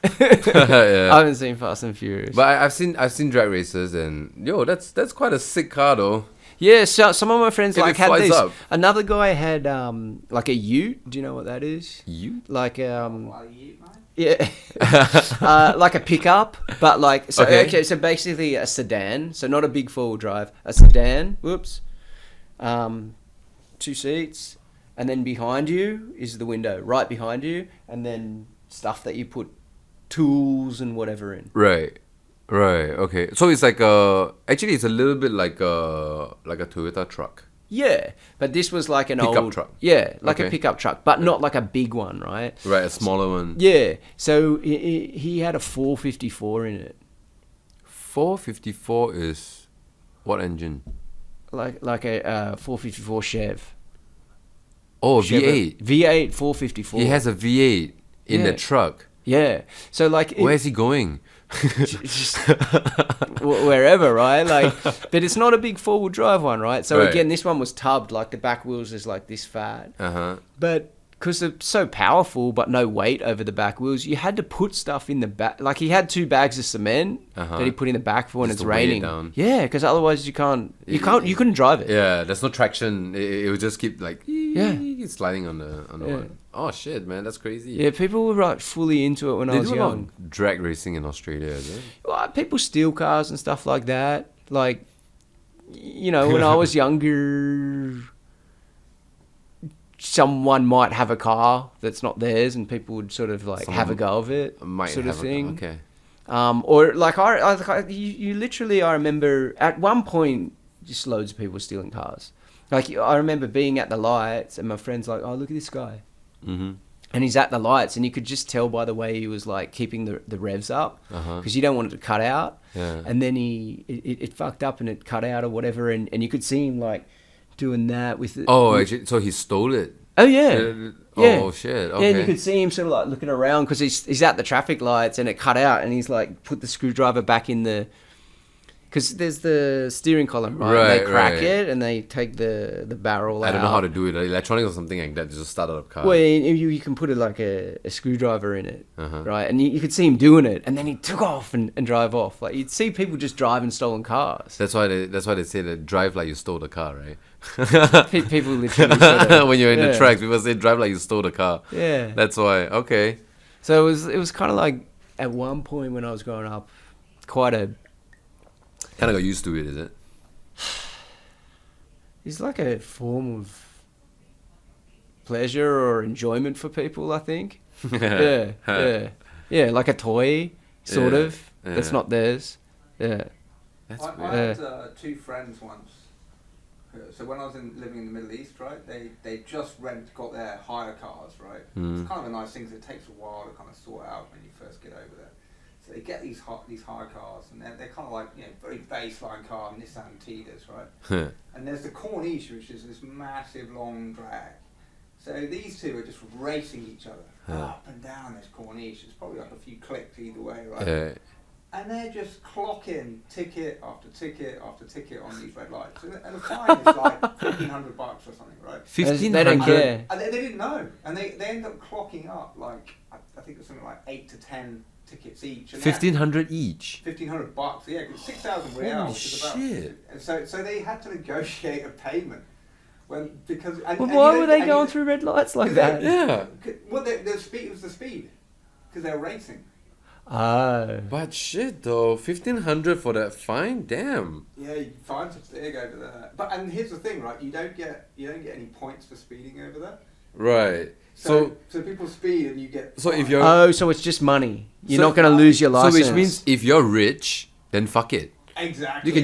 I haven't seen Fast and Furious, but I've seen drag races, and that's quite a sick car though. Yeah, so some of my friends If had these. Up. Another guy had like a ute. Do you know what that is? Ute? Like yeah, like a pickup, but like so. Okay, so basically a sedan. So not a big 4-wheel drive, a sedan. Whoops. 2 seats, and then behind you is the window, right behind you, and then stuff that you put tools and whatever in. Right. Right. Okay. So it's like actually it's a little bit like a Toyota truck. Yeah, but this was like an Pickup old truck. Yeah, like Okay. a pickup truck, but not like a big one, right? Right, a smaller one. Yeah. So he had a 454 in it, 454 is what engine? like a 454 Chev. Oh, Chevy- V8. V8 454. He has a V8 in Yeah. the truck. Yeah. So like Where is he going? just wherever, right? Like, but it's not a big 4-wheel drive one, right? So Right. again, this one was tubbed, like the back wheels is like this fat, Uh-huh. but because they're so powerful but no weight over the back wheels, you had to put stuff in the back. Like he had 2 bags of cement Uh-huh. that he put in the back for when Just it's to weigh it raining. down. Yeah, because otherwise you couldn't drive it. Yeah, there's no traction. It would just keep like Yeah. sliding on the Yeah. one. Oh shit, man, that's crazy. Yeah, people were like fully into it when I They was do a lot young. of drag racing in Australia, is it? Well, people steal cars and stuff like that. Like, you know, when I was younger, someone might have a car that's not theirs, and people would sort of like have a go of it, Might sort have of thing. Okay. Or like you literally, I remember at one point, just loads of people stealing cars. Like I remember being at the lights, and my friend's like, "Oh, look at this guy." Mm-hmm. And he's at the lights, and you could just tell by the way he was like keeping the revs up, because you don't want it to cut out. Yeah. And then it fucked up and it cut out or whatever, and you could see him like doing that with it. Oh, actually, so he stole it. Oh yeah. Yeah. Oh shit. Yeah, Okay. and you could see him sort of like looking around because he's at the traffic lights and it cut out, and he's like put the screwdriver back in the, because there's the steering column, right? Right, They crack right. it and they take the barrel out. I don't know how to do it. Electronics or something like that. Just start up a car. Well, you can put a screwdriver in it, Uh-huh. right? And you could see him doing it, and then he took off and drive off. Like you'd see people just driving stolen cars. That's why they say that drive like you stole the car, right? People literally sort of, When you're in the yeah. tracks, people say drive like you stole the car. Yeah. That's why. Okay. So it was kind of like at one point when I was growing up, quite a. Kind of got used to it, is it? It's like a form of pleasure or enjoyment for people, I think. Yeah, like a toy, sort Yeah, of. That's yeah. not theirs. Yeah. That's I weird. had 2 friends once. So when I was living in the Middle East, right, they just got their hire cars, right? It's kind of a nice thing 'cause it takes a while to kind of sort out when you first get over there. So they get these hire cars, and they're kind of like, you know, very baseline car, Nissan Tidas, right? And there's the Corniche, which is this massive long drag. So these two are just racing each other up and down this Corniche. It's probably like a few clicks either way, right? And they're just clocking ticket after ticket after ticket on these red lights. And the fine is like $1,500 or something, right? They don't care. And they didn't know. And they end up clocking up like, I think it's something like 8 to 10 tickets each. And 1,500 each. $1,500, yeah, 'cause 6,000 reals. Holy is about, shit. And so they had to negotiate a payment. Because But why were they going through red lights like that? Yeah. Well, the speed was the speed, because they're racing. Oh. But shit though, 1,500 for that fine? Damn. Yeah, you find some big over there. And here's the thing, right? You don't get any points for speeding over there. Right. So people speed and you get. So if fined. you're Oh, so it's just money. You're So- not going to lose your so license. which means if you're rich, then fuck it. Exactly. You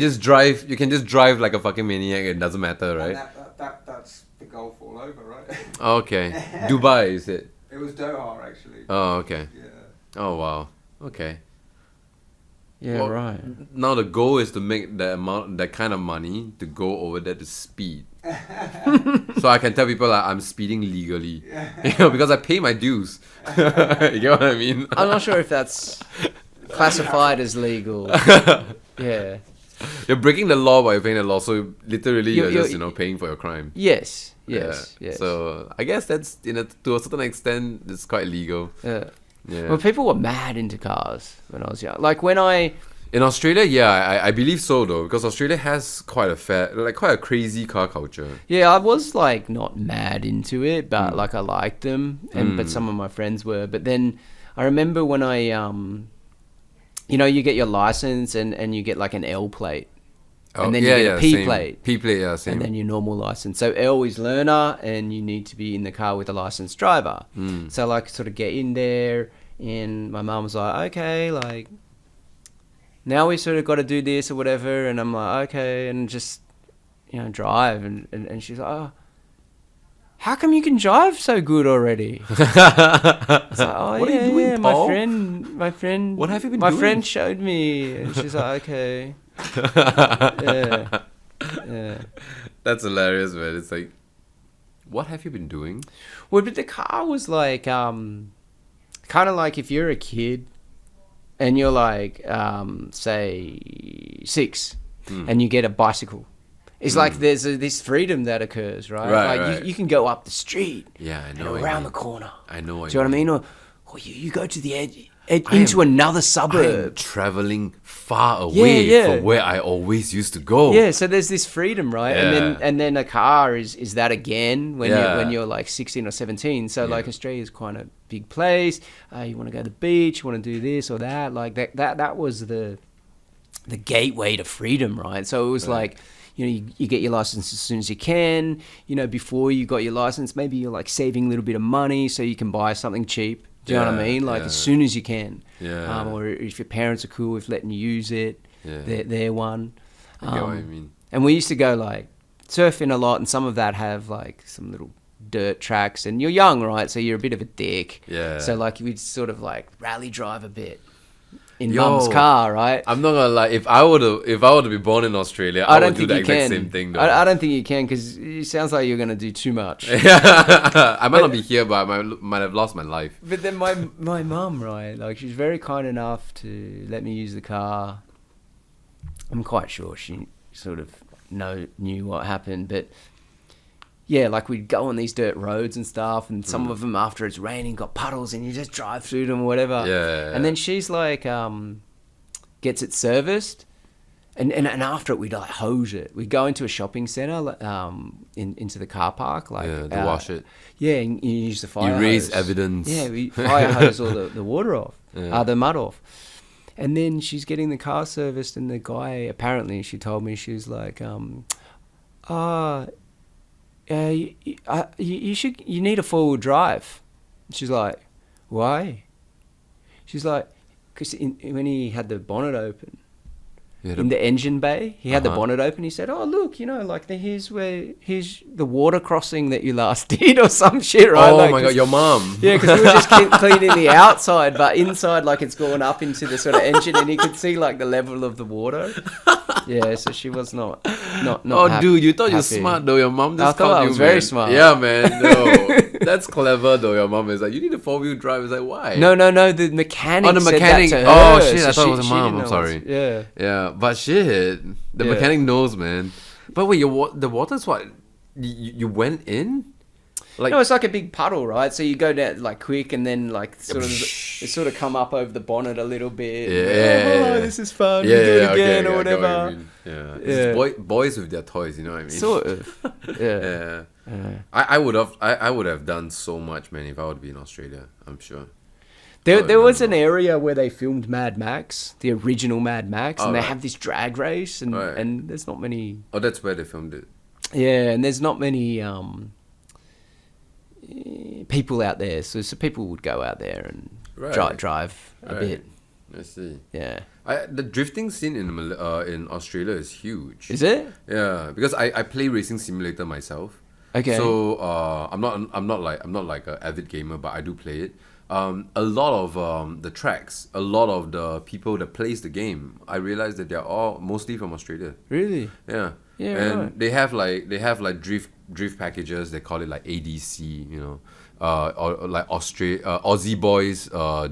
can just drive like a fucking maniac. It doesn't matter, And right? that's the Gulf all over, right? Okay. Dubai is it? It was Doha actually. Oh, okay. Yeah. Oh wow. Okay. Yeah, Well, right. Now the goal is to make that kind of money to go over there to speed. So I can tell people like I'm speeding legally, because I pay my dues. You get what I mean? I'm not sure if that's classified as legal. Yeah. You're breaking the law while you're paying the law, so literally you're You're- just paying for your crime. Yes. Yeah. Yes. So I guess that's to a certain extent it's quite legal. Yeah. Yeah. Well, people were mad into cars when I was young. Like In Australia, yeah, I believe so though, because Australia has quite a crazy car culture. yeah, I was like not mad into it, but like I liked them, but some of my friends were. But then I remember when I you get your license and you get like an L plate. and then you get a P same. plate. P plate, yeah, same. And then your normal license. So L is learner, and you need to be in the car with a licensed driver. So like sort of get in there, and my mum was like, okay, like now we sort of got to do this or whatever, and I'm like, okay, and just drive, and she's like, oh, how come you can drive so good already? I was like, oh, What are you doing, yeah, Paul? my friend. What have you been my doing? friend showed me, and she's like, okay, yeah. That's hilarious, man. It's like, what have you been doing? Well, but the car was like, kind of like if you're a kid, and you're like, say 6, and you get a bicycle. It's like there's this freedom that occurs, right? Right, like right. You can go up the street, Yeah, I and know. around the corner. I know. Do you know what I mean? Or you go to the edge into another I'm suburb. traveling far away from where I always used to go. Yeah, so there's this freedom, right? Yeah. And then a car is that again when Yeah. you're like 16 or 17. So like Australia's quite a big place. You want to go to the beach, you want to do this or that. Like that was the gateway to freedom, right? So it was like, you get your license as soon as you can. Before you got your license, maybe you're like saving a little bit of money so you can buy something cheap. Do you know what I mean? Like as soon as you can. Yeah. Or if your parents are cool with letting you use it, they're one. I get what you mean. And we used to go like surfing a lot, and some of that have like some little dirt tracks, and you're young, right? So you're a bit of a dick. Yeah. So like we'd sort of like rally drive a bit in Yo, mum's car, right? I'm not gonna lie. If I were to be born in Australia, I would do the exact same thing. Though. I don't think you can, because it sounds like you're gonna do too much. I might not be here, but I might have lost my life. But then my mum, right? Like she's very kind enough to let me use the car. I'm quite sure she sort of knew what happened, but yeah, like we'd go on these dirt roads and stuff, and some of them after it's raining got puddles, and you just drive through them or whatever. Yeah. And then she's like, gets it serviced, and after it we'd like hose it. We'd go into a shopping centre, into the car park, like To wash it. Yeah, and you use the fire. You raise hose. evidence. Yeah, we fire hose all the water off, Yeah. the mud off. And then she's getting the car serviced, and the guy, apparently, she told me, she was like, you need a 4-wheel drive. She's like, why? She's like, because when he had the bonnet open, in the engine bay, he had the bonnet open. He said, "Oh, look, like here's the water crossing that you last did, or some shit, right?" Oh like, my god, your mom. Yeah, because we were just cleaning the outside, but inside, like it's gone up into the sort of engine, and you could see like the level of the water. Yeah, so she was not. Oh, dude, you thought you were smart though. Your mom just I thought called I you, was very man. smart. Yeah, man. No, that's clever though. Your mom is like, you need a 4-wheel drive. It's like, why? No. The mechanic. Oh, the mechanic. Said that to her, Oh shit, so I thought it was a she mom. didn't I'm know sorry. Yeah. Yeah, but shit, the Yeah. mechanic knows, man. But wait, the water's what? You went in? Like, No, it's like a big puddle, right? So you go down like quick, and then like it sort of come up over the bonnet a little bit. Yeah. Oh, this is fun. yeah, we do it yeah, again okay, or I get what you whatever. mean. Yeah, Yeah. It's boys with their toys. You know what I mean? Sort of. Yeah. Yeah. I would have done so much, man, if I would be in Australia. I'm sure. There was an area where they filmed Mad Max, the original Mad Max, and they right. have this drag race, and Right. and there's not many. Oh, that's where they filmed it. Yeah, and there's not many people out there, so people would go out there and Right. drive a Right. bit. I see. Yeah. The drifting scene in Australia is huge. Is it? Yeah, because I play racing simulator myself. Okay. So I'm not like an avid gamer, but I do play it. A lot of the tracks, a lot of the people that plays the game, I realize that they're all mostly from Australia. Really? Yeah. Yeah, And right. they have like drift packages. They call it like ADC, or like Aussie Boys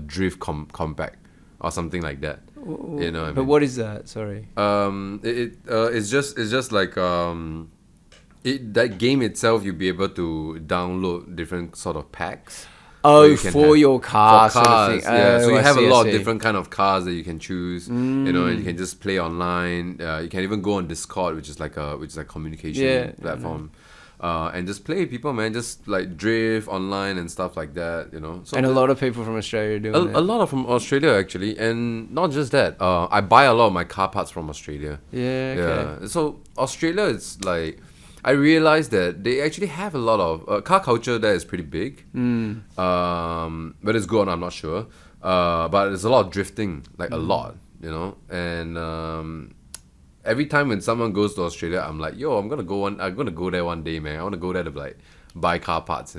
Drift Compact or something like that. You know what I But mean? what is that? Sorry. It's just like that game itself. You'll be able to download different sort of packs. Oh, where you can for have- your car for sort of cars, thing. yeah. So Oh, you I have see, a I lot of see. different kind of cars that you can choose. And you can just play online. You can even go on Discord, which is like a communication Yeah, platform. and just play with people, man. Just like drift online and stuff like that, So And a lot of people from Australia doing it. a lot of from Australia actually, and not just that. I buy a lot of my car parts from Australia. Yeah, okay. Yeah. So Australia is like, I realized that they actually have a lot of car culture there is pretty big. But it's good, I'm not sure. But there's a lot of drifting, like a lot, and every time when someone goes to Australia, I'm like, yo, I'm gonna go there one day, man. I wanna go there to like buy car parts,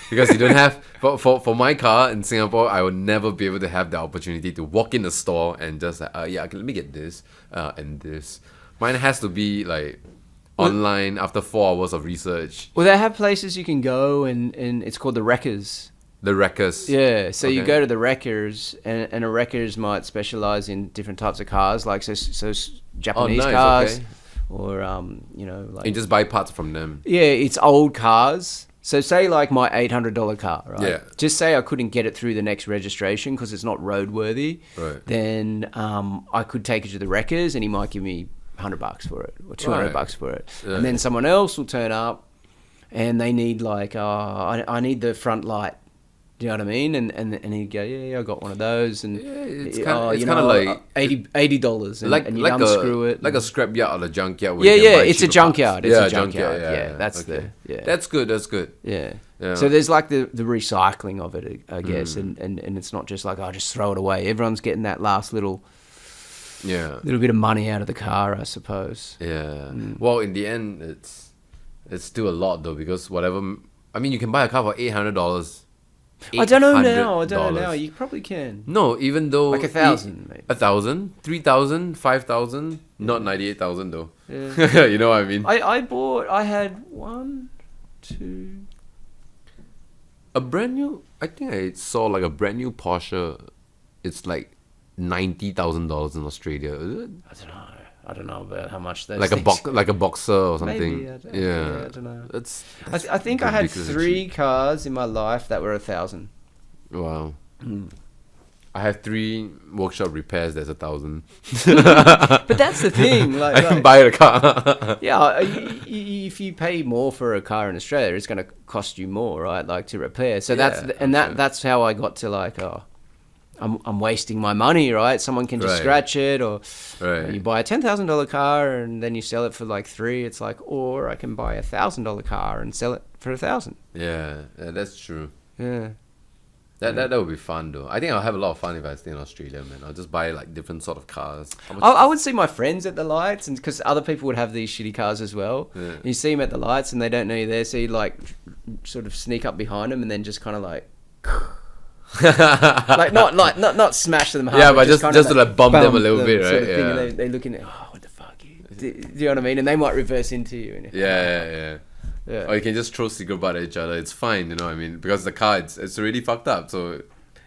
because you don't have for my car in Singapore, I would never be able to have the opportunity to walk in the store and just like, let me get this and this. Mine has to be like online after 4 hours of research. Well, they have places you can go, and it's called the Wreckers. The wreckers. Yeah, so you Okay. go to the Wreckers, and a Wreckers might specialize in different types of cars, like Japanese nice, cars, okay. or like You just buy parts from them. yeah, it's old cars. So say like my $800 car, right? Yeah. Just say I couldn't get it through the next registration because it's not roadworthy. Right. Then I could take it to the Wreckers, and he might give me $100 for it or $200 Right. for it, Yeah. and then someone else will turn up, and they need like I need the front light. Do you know what I mean? And he'd go, yeah, I got one of those, and it's kinda like $80, and you like unscrew it. like a scrapyard or a junkyard. Where Yeah, you can yeah, buy it's a cheaper junkyard. parts. It's a junkyard. Yeah, that's okay. yeah. That's good. That's good. Yeah. Yeah. So there's like the recycling of it, I guess, and it's not just like, just throw it away. Everyone's getting that last little Yeah. bit of money out of the car, I suppose. Yeah. Well, in the end, it's still a lot though, because whatever. I mean, you can buy a car for $800. I don't know now. $800. You probably can. No, even though Like 1,000, maybe. 1,000, 3,000, 5,000, not 98,000 though. Yeah. You know what I mean? I had 1, 2. A brand new. I think I saw like a brand new Porsche. It's like $90,000 in Australia. Is it? I don't know about how much those Like a things- like a Boxer or something. Maybe, I don't- yeah. I don't know. That's I think I had ridiculously 3 cars in my life that were 1,000. cheap. Wow. I have 3 workshop repairs. That's 1,000. But that's the thing. I can buy a car. Yeah, if you pay more for a car in Australia, it's going to cost you more, right? Like to repair. So Yeah, that's how I got to like, I'm wasting my money, right? Someone can just Right. scratch it, or Right. you buy a $10,000 car and then you sell it for like 3. It's like, or I can buy a $1,000 car and sell it for 1,000. Yeah, that's true. Yeah. That would be fun though. I think I'll have a lot of fun if I stay in Australia, man. I'll just buy like different sort of cars. How much- I would see my friends at the lights, and because other people would have these shitty cars as well. Yeah. You see them at the lights, and they don't know you're there, so you like sort of sneak up behind them, and then just kind of like, like not smash them hard. Yeah, but just kinda to like bump them a little bit, sort right? of thing, and Yeah. they look in it. Oh, what the fuck? Do you know what I mean? And they might reverse into you. And Yeah. yeah. Or you can just throw cigarette butt at each other. It's fine, you know what I mean? Because the car, it's already fucked up. So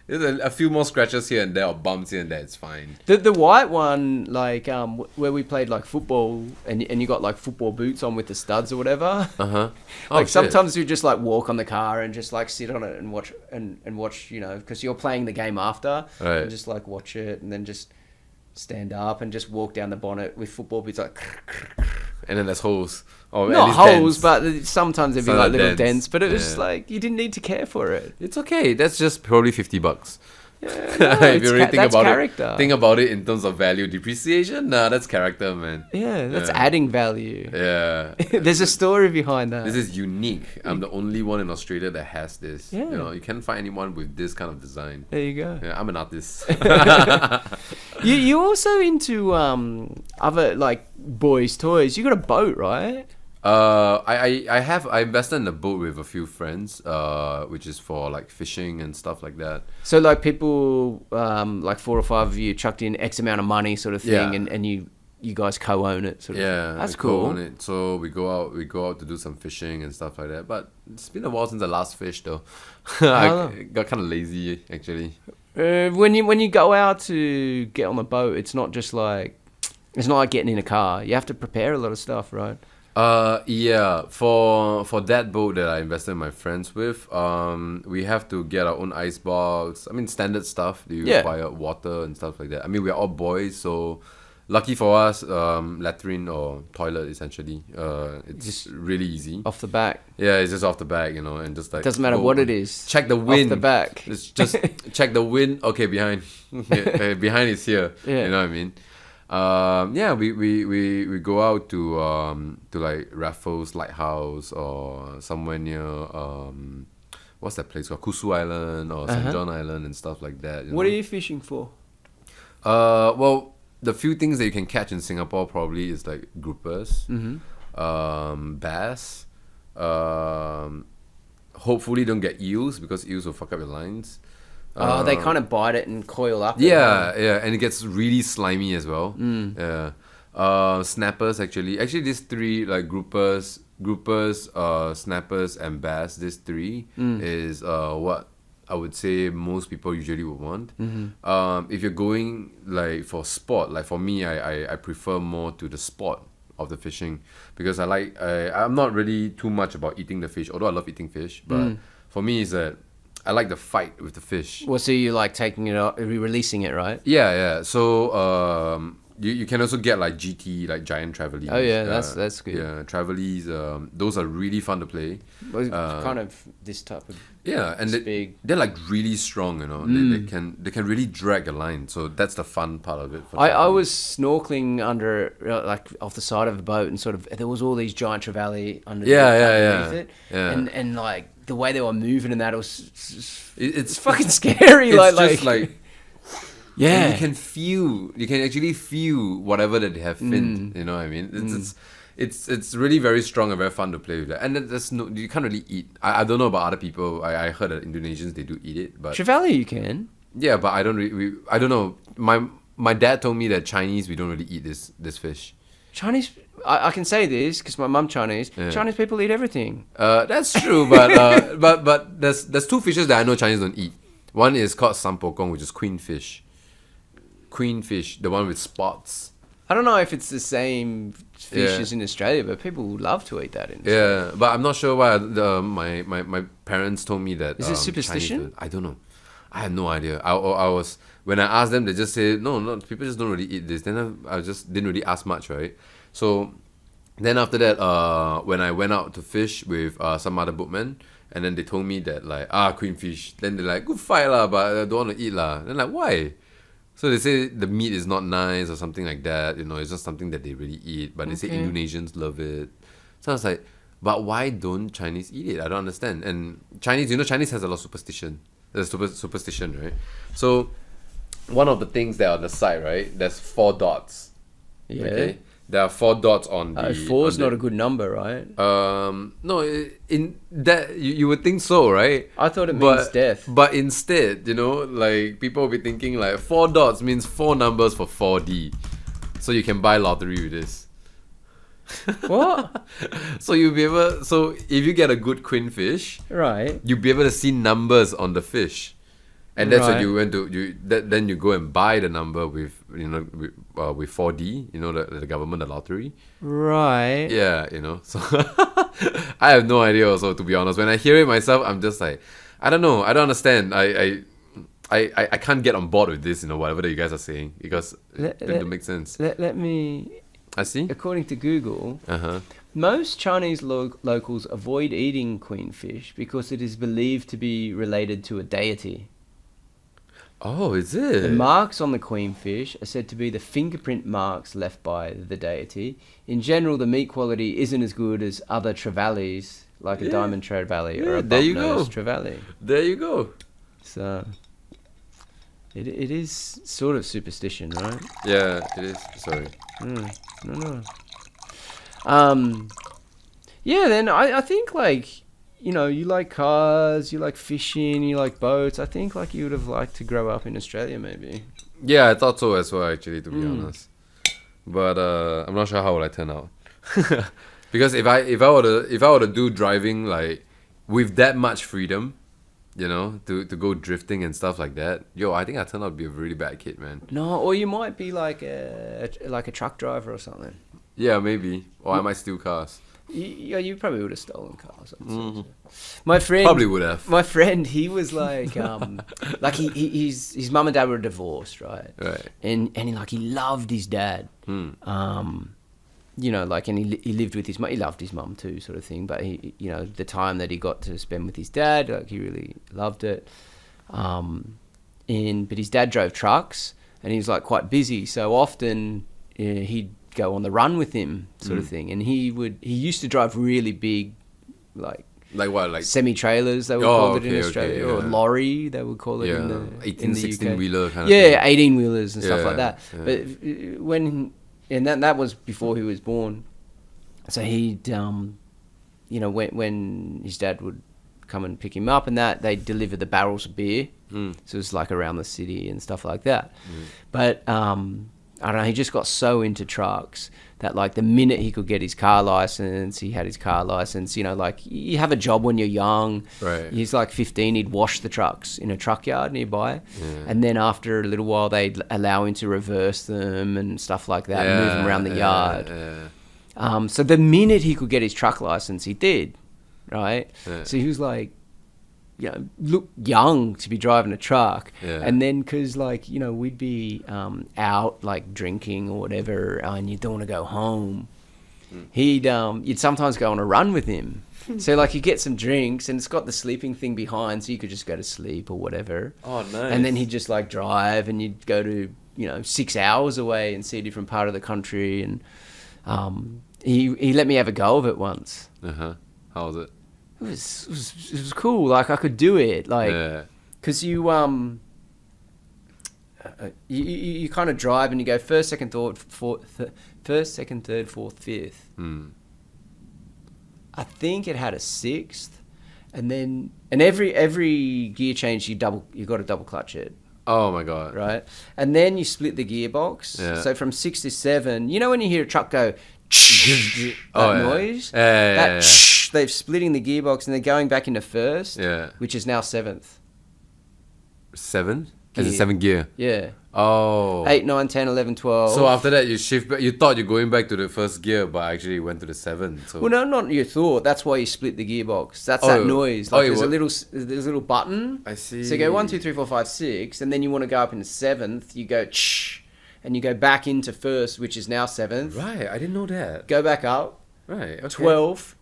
there's a few more scratches here and there or bumps here and there. It's fine. The white one, like where we played like football, and you got like football boots on with the studs or whatever. Uh-huh. Like sometimes you just like walk on the car and just like sit on it and watch because you're playing the game after, Right. and just like watch it, and then just stand up and just walk down the bonnet with football boots like And then there's holes. Or at not least holes, dents. but sometimes there'd be Some like are little dents. dents. But it was Yeah. like you didn't need to care for it. It's okay. That's just probably $50. Yeah, If you really think that's about character. it, think about it in terms of value depreciation. Nah, that's character, man. Yeah, that's Yeah. adding value. Yeah. There's a story behind that. This is unique. I'm the only one in Australia that has this. Yeah. You know, you can't find anyone with this kind of design. There you go. Yeah, I'm an artist. You also into other like boys' toys. You got a boat, right? I invested in a boat with a few friends, which is for like fishing and stuff like that. So like people, like 4 or 5 of you chucked in X amount of money, sort of thing, Yeah. and you guys co-own it, sort of. Yeah, That's we cool. co-own it. So we go out to do some fishing and stuff like that. But it's been a while since I last fished though. I got kind of lazy actually. When you go out to get on the boat, it's not like getting in a car. You have to prepare a lot of stuff, right? Yeah, for that boat that I invested in my friends with, we have to get our own ice box. I mean, standard stuff. You Yeah. require water and stuff like that. I mean, we're all boys, so Lucky for us, latrine or toilet essentially. It's Just just really easy. Off the back. Yeah, it's just off the back, you know, and just like Doesn't matter go- what it is. Check the wind. Off the back. It's just check the wind. Okay, behind. Behind is here. Yeah. You know what I mean? Yeah, we go out to like Raffles Lighthouse or somewhere near what's that place called? Kusu Island or St. John Island and stuff like that. What are you fishing for? Well, the few things that you can catch in Singapore probably is like groupers, bass. Hopefully don't get eels because eels will fuck up your lines. They kind of bite it and coil up. Yeah, and it gets really slimy as well. Yeah. Snappers actually these three like groupers, snappers and bass. These three is what I would say most people usually would want. If you're going like for sport, like for me, I prefer more to the sport of the fishing because I'm not really too much about eating the fish, although I love eating fish. But for me, is that I like the fight with the fish. Well, so you like taking it out, releasing it, right? Yeah. So you can also get like GT, like giant trevallies. Oh yeah, that's good. Yeah, trevallies. Those are really fun to play. Well, kind of this type of. Yeah, and they're like really strong. You know, they can really drag a line. So that's the fun part of it. I was snorkeling under like off the side of a boat and sort of there was all these giant trevally underneath it, and like the way they were moving and that it's fucking scary. It's just like. Yeah, and you can actually feel whatever that they have finned. You know what I mean? It's really very strong and very fun to play with that. And you can't really eat. I don't know about other people. I heard that Indonesians they do eat it, but trevally you can. Yeah, but I don't know. My dad told me that Chinese we don't really eat this fish. Chinese, I can say this because my mum Chinese. Yeah. Chinese people eat everything. That's true, but there's two fishes that I know Chinese don't eat. One is called sampokong, which is queenfish. Queenfish, the one with spots. I don't know if it's the same fish as in Australia, but people love to eat that in Australia. Yeah, but I'm not sure why my parents told me that. Is it superstition? I don't know. I have no idea. I was when I asked them, they just say no, people just don't really eat this. Then I just didn't really ask much, right? So then after that, when I went out to fish with some other boatmen, and then they told me that like queenfish. Then they're like, good fight lah, but I don't want to eat lah. Then like why? So they say the meat is not nice or something like that. You know, it's just something that they really eat. But they say Indonesians love it. So I was like, but why don't Chinese eat it? I don't understand. And Chinese has a lot of superstition. There's superstition, right? So one of the things that are on the side, right? There's 4 dots. Yeah. Okay? There are 4 dots on the. 4 is not a good number, right? No, in that you would think so, right? I thought it means death. But instead, you know, like people will be thinking like 4 dots means 4 numbers for 4D, so you can buy lottery with this. What? So you'll be able. So if you get a good queenfish, right, you'll be able to see numbers on the fish. And that's what you went to. Then you go and buy the number with with 4D. You know the government, the lottery. Right. Yeah, you know. So I have no idea. Also, to be honest, when I hear it myself, I'm just like, I don't know. I don't understand. I can't get on board with this. You know, whatever that you guys are saying because it doesn't make sense. Let me. I see. According to Google, most Chinese locals avoid eating queenfish because it is believed to be related to a deity. Oh, is it? The marks on the queenfish are said to be the fingerprint marks left by the deity. In general, the meat quality isn't as good as other trevallies, like a diamond trevally or a bump-nosed trevally. There you go. So, it is sort of superstition, right? Yeah, it is. Sorry. No. Yeah, then I think like, you know, you like cars, you like fishing, you like boats. I think like you would have liked to grow up in Australia, maybe. Yeah, I thought so as well, actually, to be honest. But I'm not sure how will I turn out. Because if I were to do driving like with that much freedom, you know, to go drifting and stuff like that, I think I turned out to be a really bad kid, man. No, or you might be like a truck driver or something. Yeah, maybe. Or I might steal cars. You probably would have stolen cars. My friend Probably would have. My friend, he was like, like his mum and dad were divorced, right? Right. And he loved his dad. You know, like, and he lived with his mum. He loved his mum too, sort of thing. But he, you know, the time that he got to spend with his dad, like, he really loved it. But his dad drove trucks, and he was like quite busy, so often he'd go on the run with him, sort of thing. And he used to drive really big, like what, like semi-trailers, they would call it in Australia, or lorry, they would call it in the 18, 16 wheeler kind of thing. thing. 18 wheelers and stuff like that. Yeah. But that was before he was born. So he'd, you know, when his dad would come and pick him up and that, they'd deliver the barrels of beer. So it was like around the city and stuff like that. But I don't know, he just got so into trucks that, like, the minute he could get his car license, he had his car license. You know, like, you have a job when you're young. Right. He's like 15, he'd wash the trucks in a truck yard nearby. And then after a little while, they'd allow him to reverse them and stuff like that, and move them around the yard. So the minute he could get his truck license, he did, right? So he was like, you know, look young to be driving a truck. And then, because, like, you know, we'd be out, like, drinking or whatever, and you don't want to go home, you'd sometimes go on a run with him. So, like, you get some drinks, and it's got the sleeping thing behind, so you could just go to sleep or whatever. Oh, nice. And then he'd just, like, drive, and you'd go to, you know, 6 hours away and see a different part of the country. And he let me have a go of it once. How was it? It was cool. Like, I could do it. Like, because you kind of drive and you go first, second, third, fourth, fifth. I think it had a sixth, and every gear change you got to double clutch it. Oh my god! Right, and then you split the gearbox. So from 6 to 7, you know when you hear a truck go, noise, they're splitting the gearbox and they're going back into first, which is now 7th. 7? As a 7th gear? Yeah. Oh. 8, 9, 10, 11, 12. So after that, you shift back. You thought you're going back to the first gear, but actually you went to the 7th. So. Well, no, not your thought. That's why you split the gearbox. That's that noise. Like, there's a little button. I see. So you go 1, 2, 3, 4, 5, 6, and then you want to go up into 7th. You go and you go back into first, which is now 7th. Right, I didn't know that. Go back up. Right, okay. 12,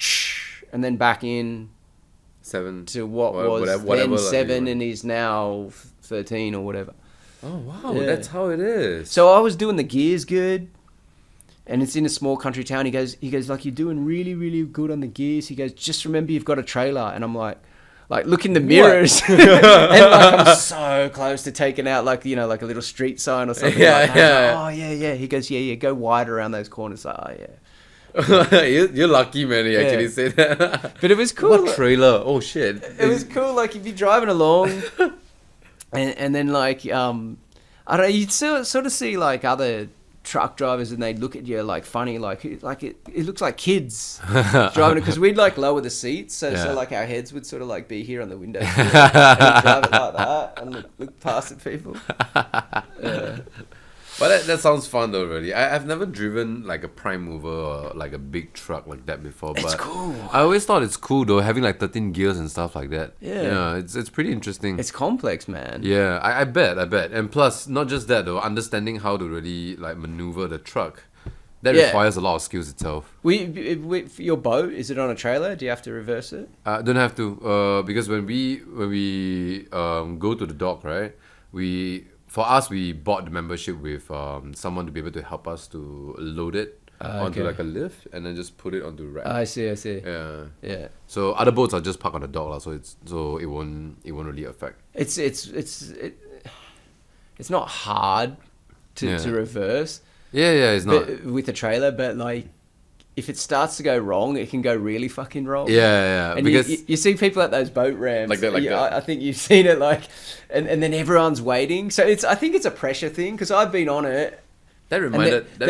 and then back in 7 to what was then 7, and is now 13 or whatever. Oh wow, that's how it is. So I was doing the gears good, and it's in a small country town. He goes like, you're doing really, really good on the gears. He goes, just remember you've got a trailer. And I'm like look in the mirrors, and like I'm so close to taking out, like, you know, like a little street sign or something. Like that. Oh yeah. He goes, yeah, go wide around those corners. Like, oh yeah. You're lucky, man. He actually said that. But it was cool. What trailer? Oh shit! It was cool. Like, you'd be driving along, and then, like, I don't know, you'd sort of see, like, other truck drivers, and they'd look at you like funny, like it looks like kids driving it, because we'd like lower the seats, so like our heads would sort of like be here on the window, and we'd drive it like that and look past at people. But that sounds fun though, really. I've never driven like a prime mover or like a big truck like that before. It's but cool. I always thought it's cool though, having like 13 gears and stuff like that. Yeah. It's pretty interesting. It's complex, man. Yeah, I bet. And plus, not just that though, understanding how to really like maneuver the truck, that requires a lot of skills itself. For your boat, is it on a trailer? Do you have to reverse it? Don't have to, because when we go to the dock, right, for us, we bought the membership with someone to be able to help us to load it onto like a lift and then just put it onto rack. I see. Yeah. So other boats are just parked on the dock, so it won't really affect. It's not hard to reverse. Yeah, it's not with a trailer, but like, if it starts to go wrong, it can go really fucking wrong. Yeah. And because you see people at those boat ramps. Like that. I think you've seen it, like, and then everyone's waiting. So I think it's a pressure thing, because I've been on it. That reminded me of Family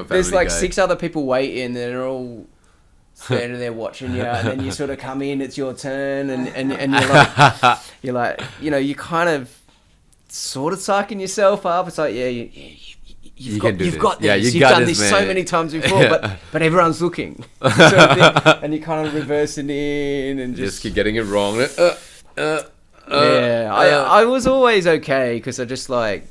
There's like Guy. 6 other people waiting, and they're all standing there watching you, and then you sort of come in, it's your turn, and you're like, you know, you kind of sort of psyching yourself up. It's like, you're you've You got, can do you've this. got this. Yeah, you You've got done this, this so man. many times before, Yeah. but everyone's looking. Sort of thing. And you kind of reversing in and Just just keep getting it wrong. I was always okay because I just like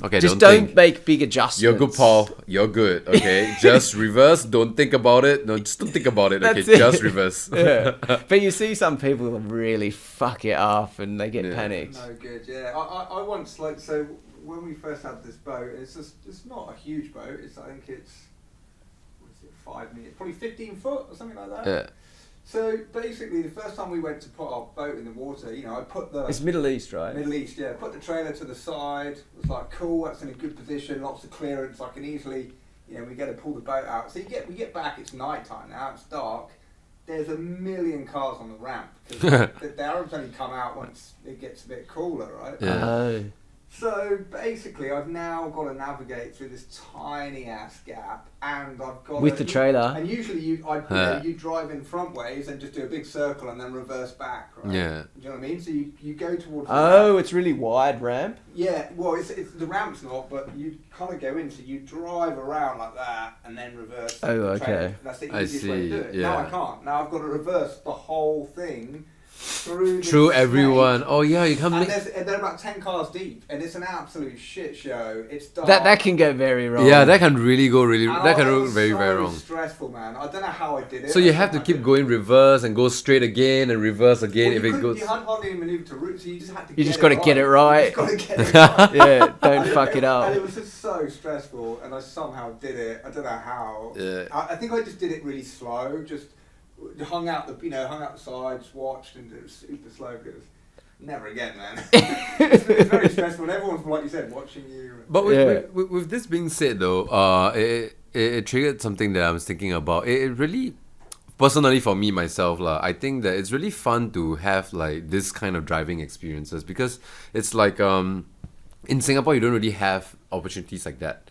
Okay, just don't don't think. make big adjustments. You're good, Paul. You're good. Okay, just reverse. Don't think about it. No, just don't think about it. Okay, That's it. just reverse. Yeah. But you see some people really fuck it up and they get Yeah. panicked. No good, yeah. I once, like, so when we first had this boat, it's not a huge boat. I think it's, what is it, 5 meters, probably 15 foot or something like that. Yeah. So basically, the first time we went to put our boat in the water, you know, I put the It's Middle East, right? Middle East, yeah, put the trailer to the side. It was like, cool, that's in a good position, lots of clearance. I can easily, you know, we get to pull the boat out. So we get back, it's night time now, it's dark. There's a million cars on the ramp because the Arabs only come out once it gets a bit cooler, right? Yeah. Oh. So basically, I've now got to navigate through this tiny ass gap, and I've got With the trailer. And usually, you drive in front ways and just do a big circle and then reverse back, right? Yeah. Do you know what I mean? So you go towards. The Oh, ramp. it's really wide ramp. Yeah. Well, it's the ramp's not, but you kind of go in, so you drive around like that and then reverse. Oh, the okay. trailer. That's the I easiest way to do see, it. yeah. Now I can't. Now I've got to reverse the whole thing through. this Through snake. everyone. Oh yeah, you can't And, make. they're about 10 cars deep, and it's an absolute shit show. It's dark. That can go very wrong. Yeah, that can really go really. And That can it go was very so very wrong. stressful, man. I don't know how I did it. So you I have to somehow keep did it. going reverse and go straight again and reverse again Well, if you it couldn't- goes. You had hardly any manoeuvre to route, so you just had to. You just got to get it You right. just got to get it right. Yeah, don't And fuck it up. And it was just so stressful, and I somehow did it. I don't know how. Yeah. I think I just did it really slow. Just hung out the sides, watched, and it was super slow. Because never again, man. It's very stressful, and everyone's like you said, watching you. But Yeah. with this being said, though, it triggered something that I was thinking about. It really, personally for me myself, I think that it's really fun to have like this kind of driving experiences because it's like in Singapore you don't really have opportunities like that.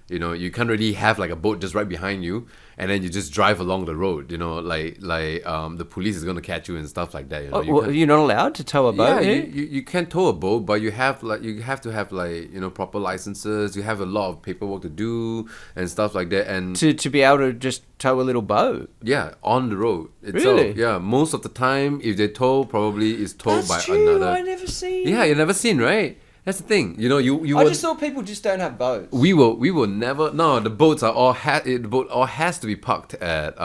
You know, you can't really have like a boat just right behind you and then you just drive along the road. You know, like the police is gonna catch you and stuff like that. You know, Oh, well, you're not allowed to tow a boat yeah, here? you can tow a boat, but you have to have proper licenses. You have a lot of paperwork to do and stuff like that. And To be able to just tow a little boat. yeah, on the road itself. Really? Yeah, most of the time, if they tow, probably is towed by That's true. another. I never seen. Yeah, you've never seen, right? That's the thing. You know, you I would- just thought people just don't have boats. we will never. No, the boats are all the boat all has to be parked at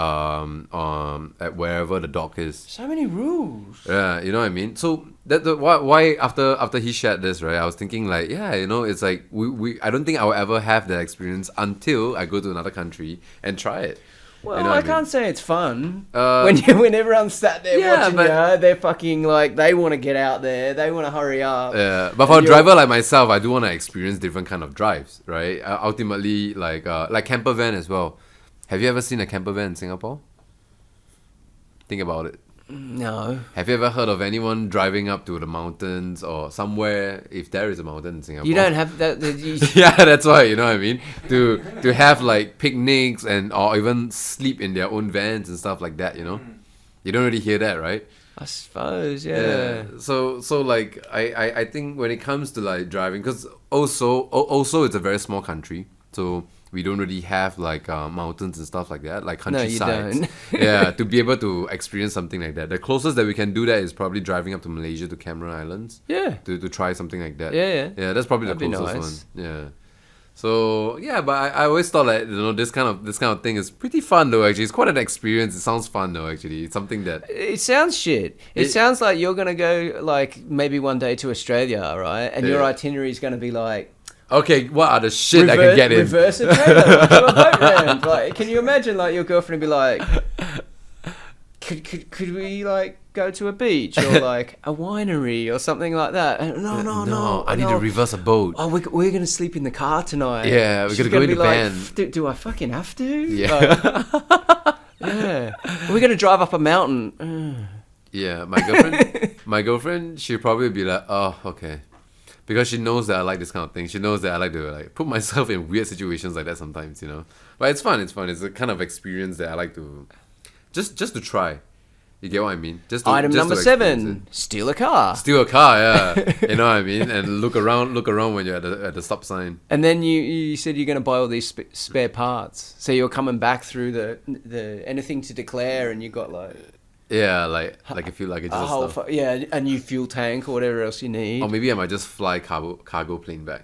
wherever the dock is. So many rules. Yeah, you know what I mean. So why after he shared this, right? I was thinking like, yeah, you know, it's like we I don't think I will ever have that experience until I go to another country and try it. Well, You know I what I mean? can't say it's fun. Uh, when everyone's sat there yeah, watching but- you, they're fucking like, they want to get out there. They want to hurry up. Yeah, but for a And you're- driver like myself, I do want to experience different kind of drives, right? Ultimately, like camper van as well. Have you ever seen a camper van in Singapore? Think about it. No. Have you ever heard of anyone driving up to the mountains or somewhere, if there is a mountain in Singapore? You don't have that. You, Yeah, that's why, you know what I mean? To have like picnics and or even sleep in their own vans and stuff like that, you know? You don't really hear that, right? I suppose, yeah. So like I think when it comes to like driving, because also it's a very small country, so we don't really have like mountains and stuff like that, like No, you countrysides. don't. Yeah, to be able to experience something like that. The closest that we can do that is probably driving up to Malaysia to Cameron Islands Yeah. to try something like that. Yeah, yeah. Yeah, that's probably That'd the be closest nice. one. Yeah. So yeah, but I always thought that, you know, this kind of thing is pretty fun though. Actually, it's quite an experience. It sounds fun though. Actually, it's something that It sounds shit. It sounds like you're going to go, like, maybe one day to Australia, right? And your Yeah. itinerary is going to be like, okay, what are the shit I can get in? reverse a trailer, like, do a boat round. Like, can you imagine, like, your girlfriend would be like, could we, like, go to a beach or, like, a winery or something like that? And, no. I need to reverse a boat. Oh, we're going to sleep in the car tonight. Yeah, we're She's gonna go in be the like, van. Do I fucking have to? Yeah. Like, yeah. We're going to drive up a mountain. Yeah, my girlfriend, she'll probably be like, oh, okay. Because she knows that I like this kind of thing. She knows that I like to like put myself in weird situations like that sometimes, you know. But it's fun. It's a kind of experience that I like to just to try. You get what I mean? Item just number to experience 7: steal a car. Steal a car, yeah. You know what I mean? And look around when you're at the stop sign. And then you said you're going to buy all these spare parts. So you're coming back through the anything to declare, and you got like Yeah, like a few luggages a and whole stuff. a new fuel tank or whatever else you need. Or maybe I might just fly cargo plane back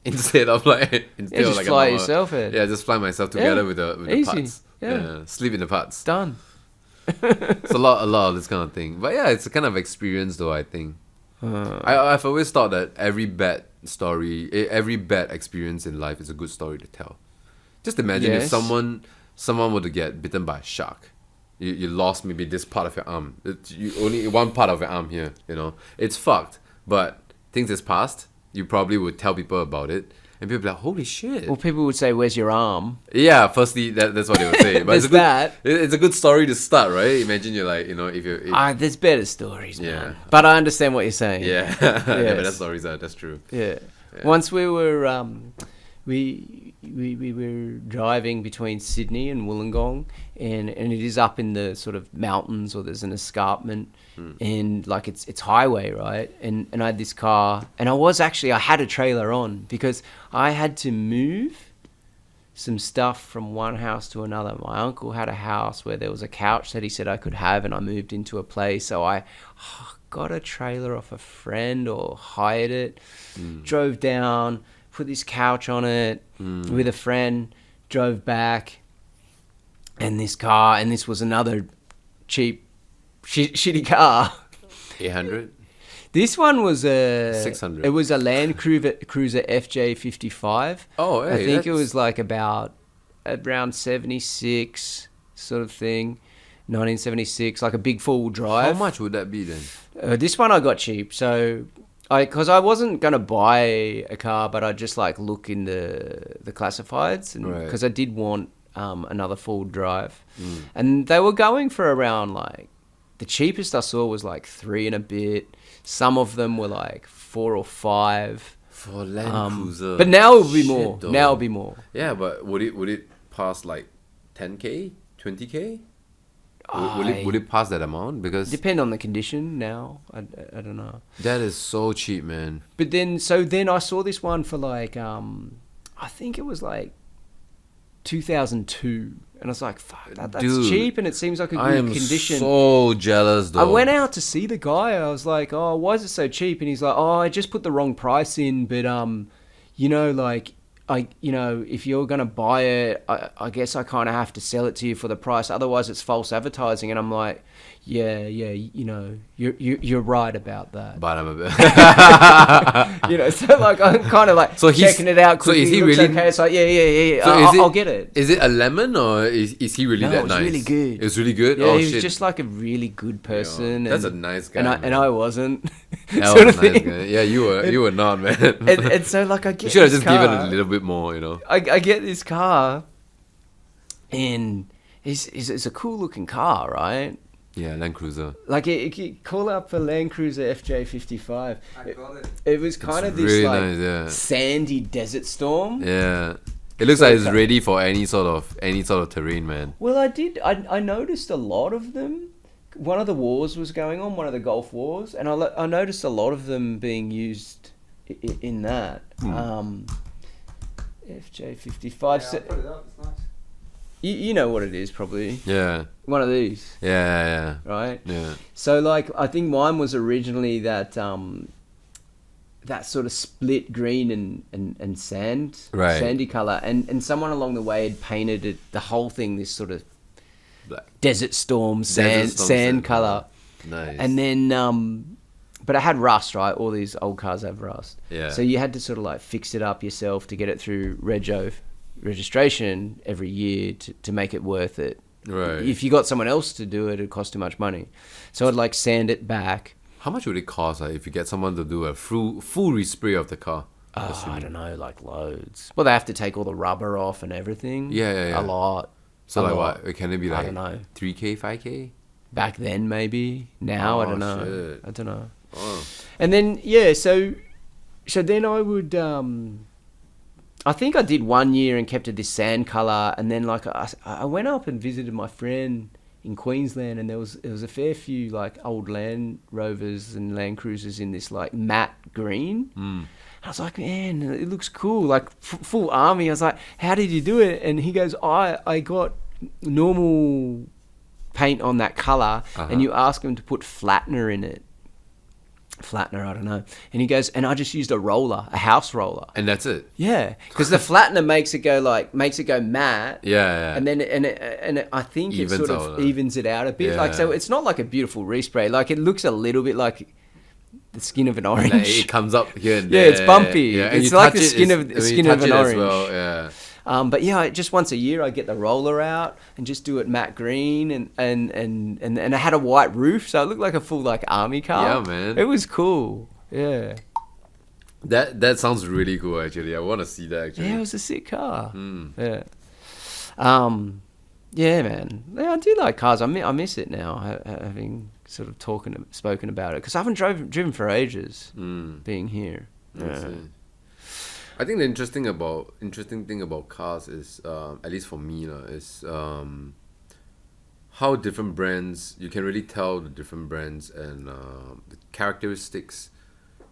instead of like Just like fly a normal, yourself in. Yeah, just fly myself together Yeah, with the easy. parts. Yeah. Sleep in the parts. Done. It's a lot of this kind of thing. But yeah, it's a kind of experience though, I think. I've always thought that every bad experience in life is a good story to tell. Just imagine if Yes. someone were to get bitten by a shark. You lost maybe this part of your arm. Only one part of your arm here, you know. It's fucked. But things is past. You probably would tell people about it. And people be like, holy shit. Well, people would say, "Where's your arm?" Yeah, firstly, that's what they would say. But There's that. It's a good story to start, right? Imagine you're like, you know, if There's better stories, man. Yeah. But I understand what you're saying. yeah, better stories are, that's true. Yeah. Once we were we were driving between Sydney and Wollongong, and it is up in the sort of mountains, or there's an escarpment, and like it's highway, right? And I had this car, and I had a trailer on because I had to move some stuff from one house to another. My uncle had a house where there was a couch that he said I could have, and I moved into a place, so I got a trailer off a friend or hired it, drove down, put this couch on it with a friend, drove back, and this was another cheap, shitty car. 800? This one was a 600. It was a Land Cruiser FJ55. Oh, hey, I think it that's- was like around 76 sort of thing, 1976, like a big four-wheel drive. How much would that be then? This one I got cheap, so because I wasn't gonna buy a car, but I just like look in the classifieds, and Right. because I did want another full drive, and they were going for around like the cheapest I saw was like 3 and a bit. Some of them were like 4 or 5. For Land Cruiser. But now it would be Shit, more. though. Now it would be more. Yeah, but would it pass like 10k, 20k? Would it pass that amount? Because Depend on the condition. Now I don't know. that is so cheap, man. But then I saw this one for like I think it was like 2002, and I was like, "Fuck, that's Dude, cheap," and it seems like a I good am condition. so jealous, though. I went out to see the guy. I was like, "Oh, why is it so cheap?" And he's like, "Oh, I just put the wrong price in, but you know, like if you're gonna buy it, I guess I kind of have to sell it to you for the price. Otherwise, it's false advertising." And I'm like, "Yeah, you know, you're right about that." But I'm a bit. So like I'm kind of like So he's- checking it out. so is he looks really- okay? It's like yeah. So I'll get it. Is it a lemon or is he really No, that it was nice? really good. It was really good. Yeah, Oh he was shit! just like a really good person. That's and, a nice guy. and I wasn't. That sort was of a nice thing. guy. Yeah, you were not, man. And so like I get you should have this just given car. a little bit more, you know. I get this car, and it's a cool looking car, right? Yeah, Land Cruiser. Like you call up a Land Cruiser FJ55. I got it. It was kind It's of this really like nice, yeah. sandy desert storm. Yeah, it looks So like it's it's ready for any sort of terrain, man. Well, I noticed a lot of them. One of the wars was going on, one of the Gulf Wars, and I noticed a lot of them being used in that. FJ55. Yeah, So, I'll put it up. It's nice. you know what it is, probably. Yeah, One of these, yeah, right? yeah. So, like, I think mine was originally that that sort of split green and Right. sandy color, and someone along the way had painted it, the whole thing, this sort of Black. desert storm Desert storm sand sand color. Nice. And then but it had rust, right? All these old cars have rust. Yeah. So you had to sort of like fix it up yourself to get it through registration every year to make it worth it. Right. If you got someone else to do it, it'd cost too much money. So I'd like sand it back. How much would it cost if you get someone to do a full respray of the car? Oh, I don't know, like loads. Well, they have to take all the rubber off and everything. Yeah. A lot. So A like lot. what? Can it be I like don't know. 3k, 5k? Back then, maybe. Now, I Oh, don't know. shit. I don't know. Oh. And then so then I would I think I did 1 year and kept it this sand color, and then like I went up and visited my friend in Queensland, and there was a fair few like old Land Rovers and Land Cruisers in this like matte green. I was like, man, it looks cool, like full army. I was like, how did you do it? And he goes, I got normal paint on that color, and you ask him to put flattener in it. Flattener, I don't know. And he goes, and I just used a roller, a house roller. And that's it. Yeah, because the flattener makes it go matte. Yeah. And then and I think it sort of out, evens it out a bit. Yeah. Like, so it's not like a beautiful respray. Like, it looks a little bit like the skin of an orange. Like, it comes up here and yeah, there. it's bumpy. Yeah, and it's you like touch the it, skin of an orange. as well, yeah. But yeah, just once a year I get the roller out and just do it matte green, and I had a white roof, so it looked like a full like army car. Yeah, man. It was cool. Yeah. That sounds really cool, actually. I want to see that, actually. Yeah, it was a sick car. Yeah. Yeah, man. Yeah, I do like cars. I miss it now, having sort of spoken about it, because I haven't driven for ages. Being here. Yeah. I think the interesting thing about cars is, at least for me, is how different brands, you can really tell the different brands and the characteristics,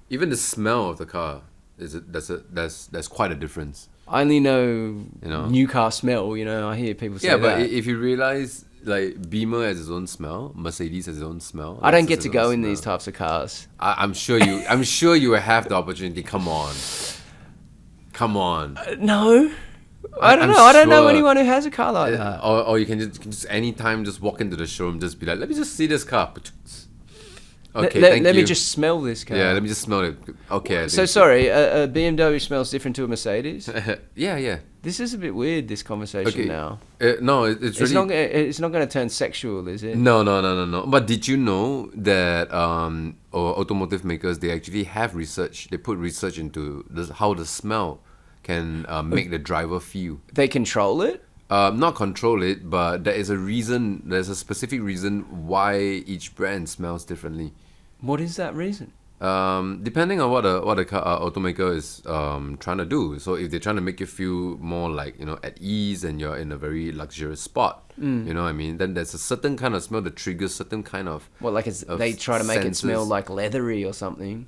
even the smell of the car. There's quite a difference. I only know new car smell. I hear people say that. Yeah, but if you realize, like, Beamer has its own smell, Mercedes has its own smell. I don't get to Lexus has its go own in smell. these types of cars. I'm sure you will have the opportunity. Come on. No. I don't know. I don't know anyone who has a car like that. Or you can just anytime just walk into the showroom, just be like, let me just see this car. Okay, let me just smell this car. Yeah, let me just smell it. Okay. So sorry, a BMW smells different to a Mercedes? Yeah. This is a bit weird, this conversation now. No, it's really... It's not going to turn sexual, is it? No. But did you know that automotive makers, they actually have research, they put research into how the smell can make the driver feel. They control it? Not control it, but there's a specific reason why each brand smells differently. What is that reason? Depending on what a car automaker is trying to do. So if they're trying to make you feel more like, at ease and you're in a very luxurious spot, you know what I mean? Then there's a certain kind of smell that triggers certain kind of... What, like they try to make it smell like leathery or something?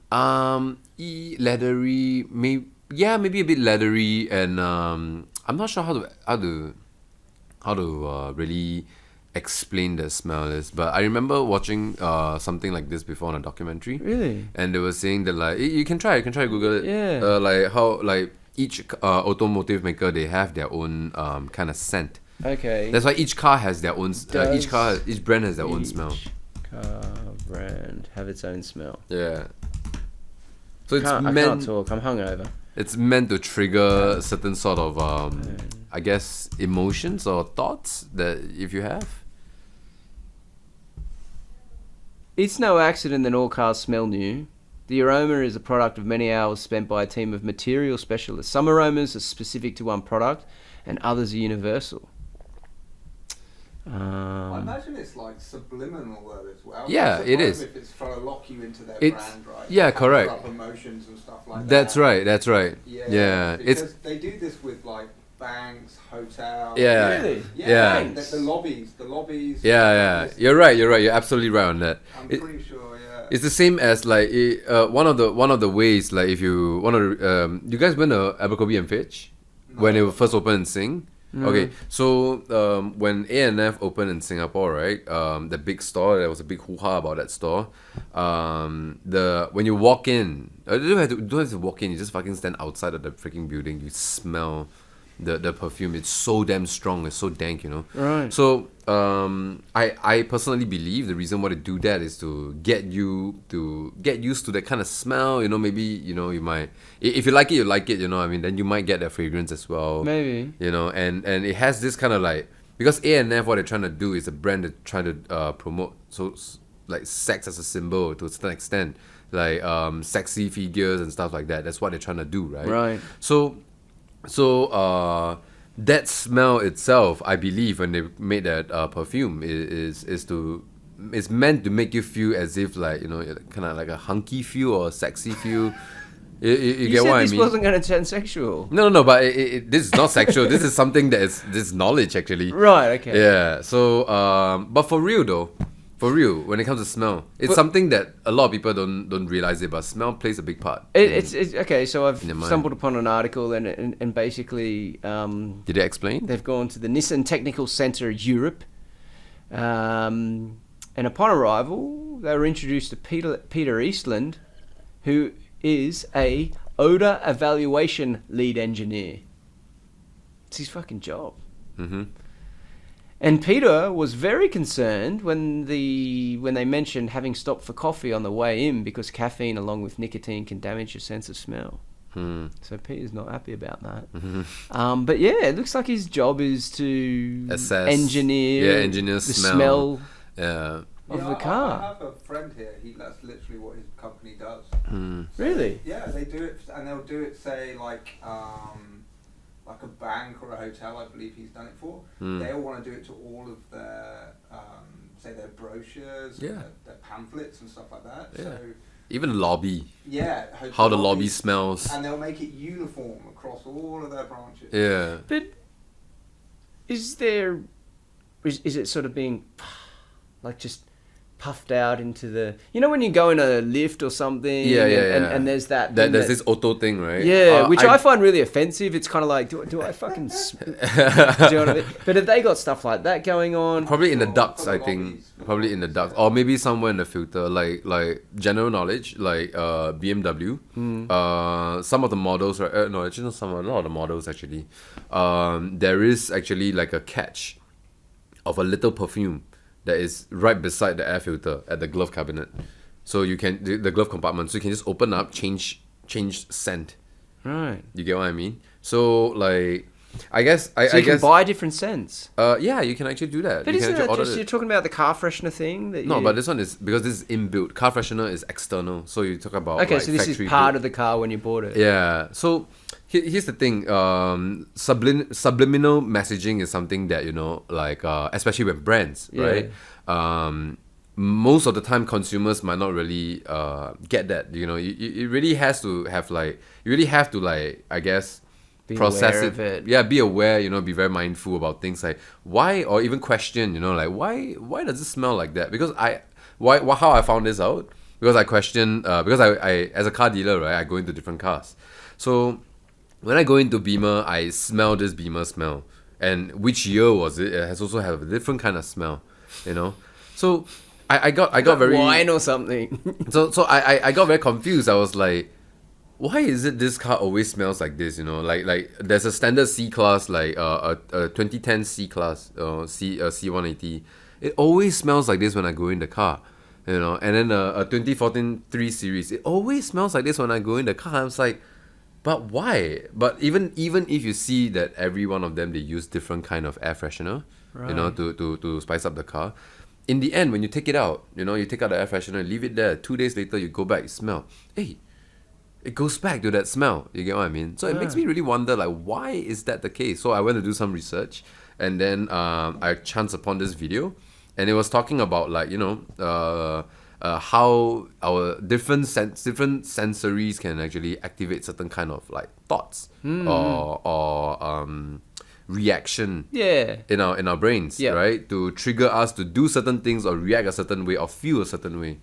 Leathery, maybe a bit leathery, and I'm not sure how to really explain the smell is, but I remember watching something like this before on a documentary. Really? And they were saying that, like, you can try Google it. Yeah. Like how, like, each automotive maker, they have their own kind of scent. Okay. That's why each car has their own. Each brand has their own smell. Each car brand have its own smell. Yeah. So it's I meant. can't talk. I'm hungover. It's meant to trigger certain sort of, I guess, emotions or thoughts that if you have. It's no accident that all cars smell new. The aroma is a product of many hours spent by a team of material specialists. Some aromas are specific to one product, and others are universal. I imagine it's like subliminal though as well. Yeah, it is. If it's trying to lock you into their It's- brand, right? yeah, Conjure correct. up emotions and stuff like That's that. right. Yeah. Because they do this with like banks, hotels. Yeah. Really? Yeah. The lobbies. Yeah. You're right. You're absolutely right on that. I'm It- pretty sure. Yeah. It's the same as like one of the ways, like, if you want to you guys went to Abercrombie and Fitch when it first opened in Sing. Okay, so when A&F opened in Singapore, right, the big store, there was a big hoo-ha about that store. When you walk in, you don't have to walk in, you just fucking stand outside of the freaking building, you smell the perfume. It's so damn strong, it's so dank, Right. So I personally believe the reason why they do that is to get you to get used to that kind of smell. Maybe you might, if you like it, I mean, then you might get that fragrance as well. Maybe. And it has this kind of, like, because A&F, what they're trying to do is a brand that trying to promote like sex as a symbol to a certain extent, like sexy figures and stuff like that. That's what they're trying to do, right? Right. So that smell itself, I believe, when they made that perfume, is meant to make you feel as if, like, kind of like a hunky feel or a sexy feel. You You get said what I this mean? wasn't going to turn sexual. No, but this is not sexual. This is something that is this knowledge actually. Right, okay. Yeah. So, but for real though, for real, when it comes to smell, it's something that a lot of people don't realize it, but smell plays a big part. It's okay. So I've in your mind. stumbled upon an article, and basically, Did they explain? they've gone to the Nissan Technical Centre Europe, and upon arrival, they were introduced to Peter Eastland, who is a odor evaluation lead engineer. It's his fucking job. Mm-hmm. And Peter was very concerned when they mentioned having stopped for coffee on the way in because caffeine along with nicotine can damage your sense of smell. So Peter's not happy about that. But yeah, it looks like his job is to Assess. engineer the smell Yeah. of Yeah, the car. I have a friend here. That's literally what his company does. Really? Yeah, they do it, and they'll do it. Say like a bank or a hotel. I believe he's done it for. They all want to do it to all of their say their brochures, Yeah. their pamphlets and stuff like that. Yeah. So Even lobby. yeah, How the lobby lobbies, smells. and they'll make it uniform across all of their branches. Yeah. But is it sort of being like just puffed out into the, you know, when you go in a lift or something, Yeah. and there's that thing There's this auto thing, right? yeah, which I find really offensive. It's kind of like, do I fucking do you know what I mean? But have they got stuff like that going on? Probably in the For ducts, the I think. lobbies. Probably in the ducts, or maybe somewhere in the filter. Like general knowledge, like BMW. Some of the models, right? No, actually not some. A lot of the models actually. There is actually like a catch of a little perfume that is right beside the air filter at the glove cabinet. So you can the glove compartment. So you can just open up, change scent. Right. You get what I mean? So like, I guess So you can buy different scents. yeah, you can actually do that. But You can isn't actually that order just, it. you're talking about the car freshener thing? No, but this one is because this is inbuilt. Car freshener is external, so you talk about okay, like, so this is factory part built. of the car when you bought it. Yeah. So here's the thing. Subliminal messaging is something that, you know, like especially with brands, Yeah. right? Most of the time, consumers might not really get that. You know, it really has to have like, you really have to like, I guess, Be process aware of it. Yeah, be aware. You know, be very mindful about things like why, or even question. You know, like why does it smell like that? Because how I found this out, because I question because I as a car dealer, right, I go into different cars. So when I go into Beamer, I smell this Beamer smell, and which year was it? It has also have a different kind of smell, you know. So I got very wine or something. so I got very confused. I was like, why is it this car always smells like this? You know, like there's a standard C class, like a 2010 C class, C180. It always smells like this when I go in the car, you know. And then a 2014 3 Series, it always smells like this when I go in the car. I was like, but why? But even if you see that every one of them, they use different kind of air freshener, you know, to spice up the car. In the end, when you take it out, you know, you take out the air freshener, leave it there. 2 days later, you go back, you smell. Hey, it goes back to that smell. You get what I mean? So it makes me really wonder, like, why is that the case? So I went to do some research, and then I chanced upon this video, and it was talking about, like, you know, how our different sensories can actually activate certain kind of like thoughts or reaction Yeah. in our brains, Yeah. right, to trigger us to do certain things or react a certain way or feel a certain way.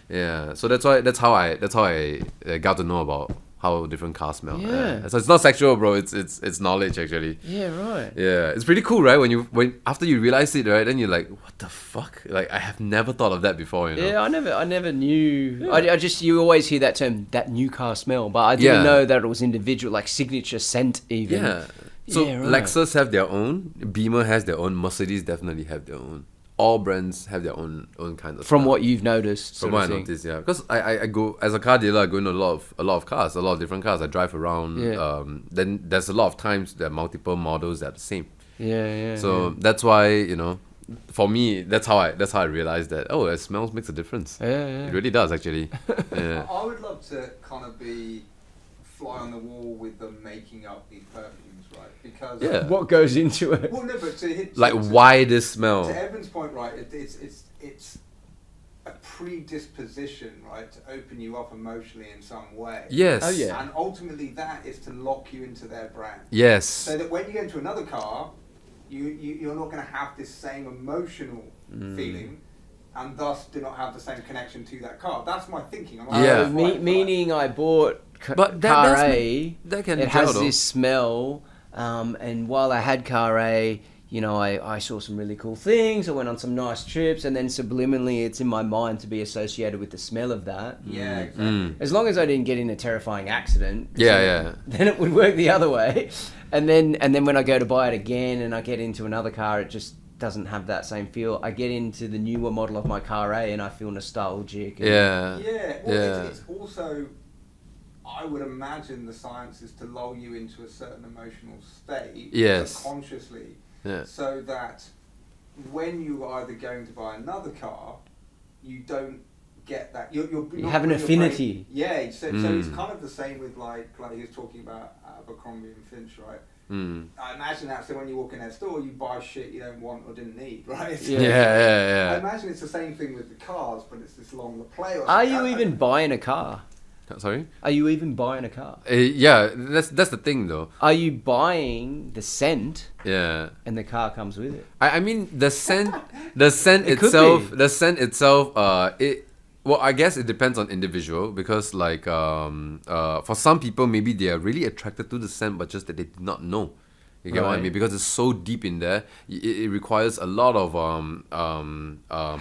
Yeah, so that's how I got to know about how different cars smell. Yeah. So it's not sexual, bro. It's knowledge actually. Yeah, right. Yeah, it's pretty cool, right? When after you realize it, right, then you're like, what the fuck? Like, I have never thought of that before, you know? Yeah, I never knew. I just, you always hear that term, that new car smell, but I didn't know that it was individual, like signature scent even. Yeah. So Yeah, right. Lexus have their own, Beamer has their own, Mercedes definitely have their own. All brands have their own kind of From smell. what you've noticed, From sort what I of thing. noticed, yeah, because I go as a car dealer. I go into a lot of cars, a lot of different cars. I drive around. Yeah. Then there's a lot of times there are multiple models that are the same. Yeah. So that's why, you know, for me, that's how I realized that it smells makes a difference. Yeah. It really does actually. Yeah. I would love to kind of be fly on the wall with them making up these perfumes, right? Because Yeah. What goes into it? well, no, but Like, why this smell? To Evan's point, right? It's a predisposition, right, to open you up emotionally in some way. Yes. Oh, yeah. And ultimately that is to lock you into their brand. Yes. So that when you get into another car, you're not going to have this same emotional feeling, and thus do not have the same connection to that car. That's my thinking. Yeah. Meaning I bought But car that's A, that can it gel has though. this smell, and while I had car A, you know, I saw some really cool things, I went on some nice trips, and then subliminally it's in my mind to be associated with the smell of that. Yeah, exactly. As long as I didn't get in a terrifying accident, Yeah. then it would work the other way. And then when I go to buy it again and I get into another car, it just doesn't have that same feel. I get into the newer model of my car A and I feel nostalgic. And Yeah. Yeah, well, it's also, I would imagine the science is to lull you into a certain emotional state, Yes. subconsciously, Yeah. so that when you are either going to buy another car, you don't get that. You're not have an putting your affinity. brain- yeah, so it's kind of the same with like he was talking about Abercrombie and Finch, right? I imagine that. So when you walk in their store, you buy shit you don't want or didn't need, right? So Yeah. I imagine it's the same thing with the cars, but it's this longer play. Or Are something. you even buying a car? Sorry. Are you even buying a car? Yeah. That's the thing though. Are you buying the scent Yeah. and the car comes with it? I mean the scent It could itself. be. The scent itself. Well, I guess it depends on individual because like for some people maybe they are really attracted to the scent, but just that they did not know. You get what I Right. mean? Because it's so deep in there, it requires a lot of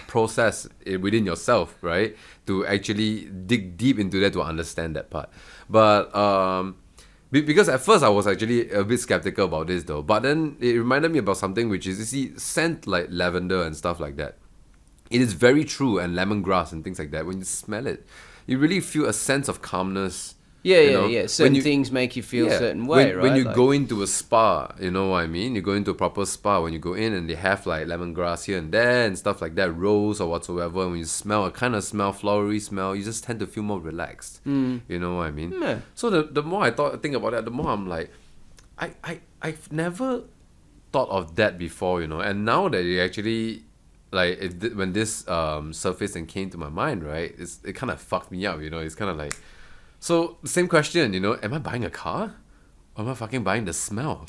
process within yourself, right? To actually dig deep into that to understand that part. But because at first I was actually a bit skeptical about this though. But then it reminded me about something which is, you see, scent like lavender and stuff like that. It is very true, and lemongrass and things like that. When you smell it, you really feel a sense of calmness. Yeah, you yeah, know? yeah. When Certain you- things make you feel a yeah, certain way, right? When you Like- go into a spa, you know what I mean? You go into a proper spa, when you go in and they have like lemongrass here and there and stuff like that, rose or whatsoever, and when you smell a kind of smell, flowery smell, you just tend to feel more relaxed. You know what I mean? Yeah. So the more I think about that, the more I'm like, I've never thought of that before, you know. And now that it actually, like, when this surfaced and came to my mind, right, it kind of fucked me up, you know. It's kind of like, so same question, you know, am I buying a car? Or am I fucking buying the smell?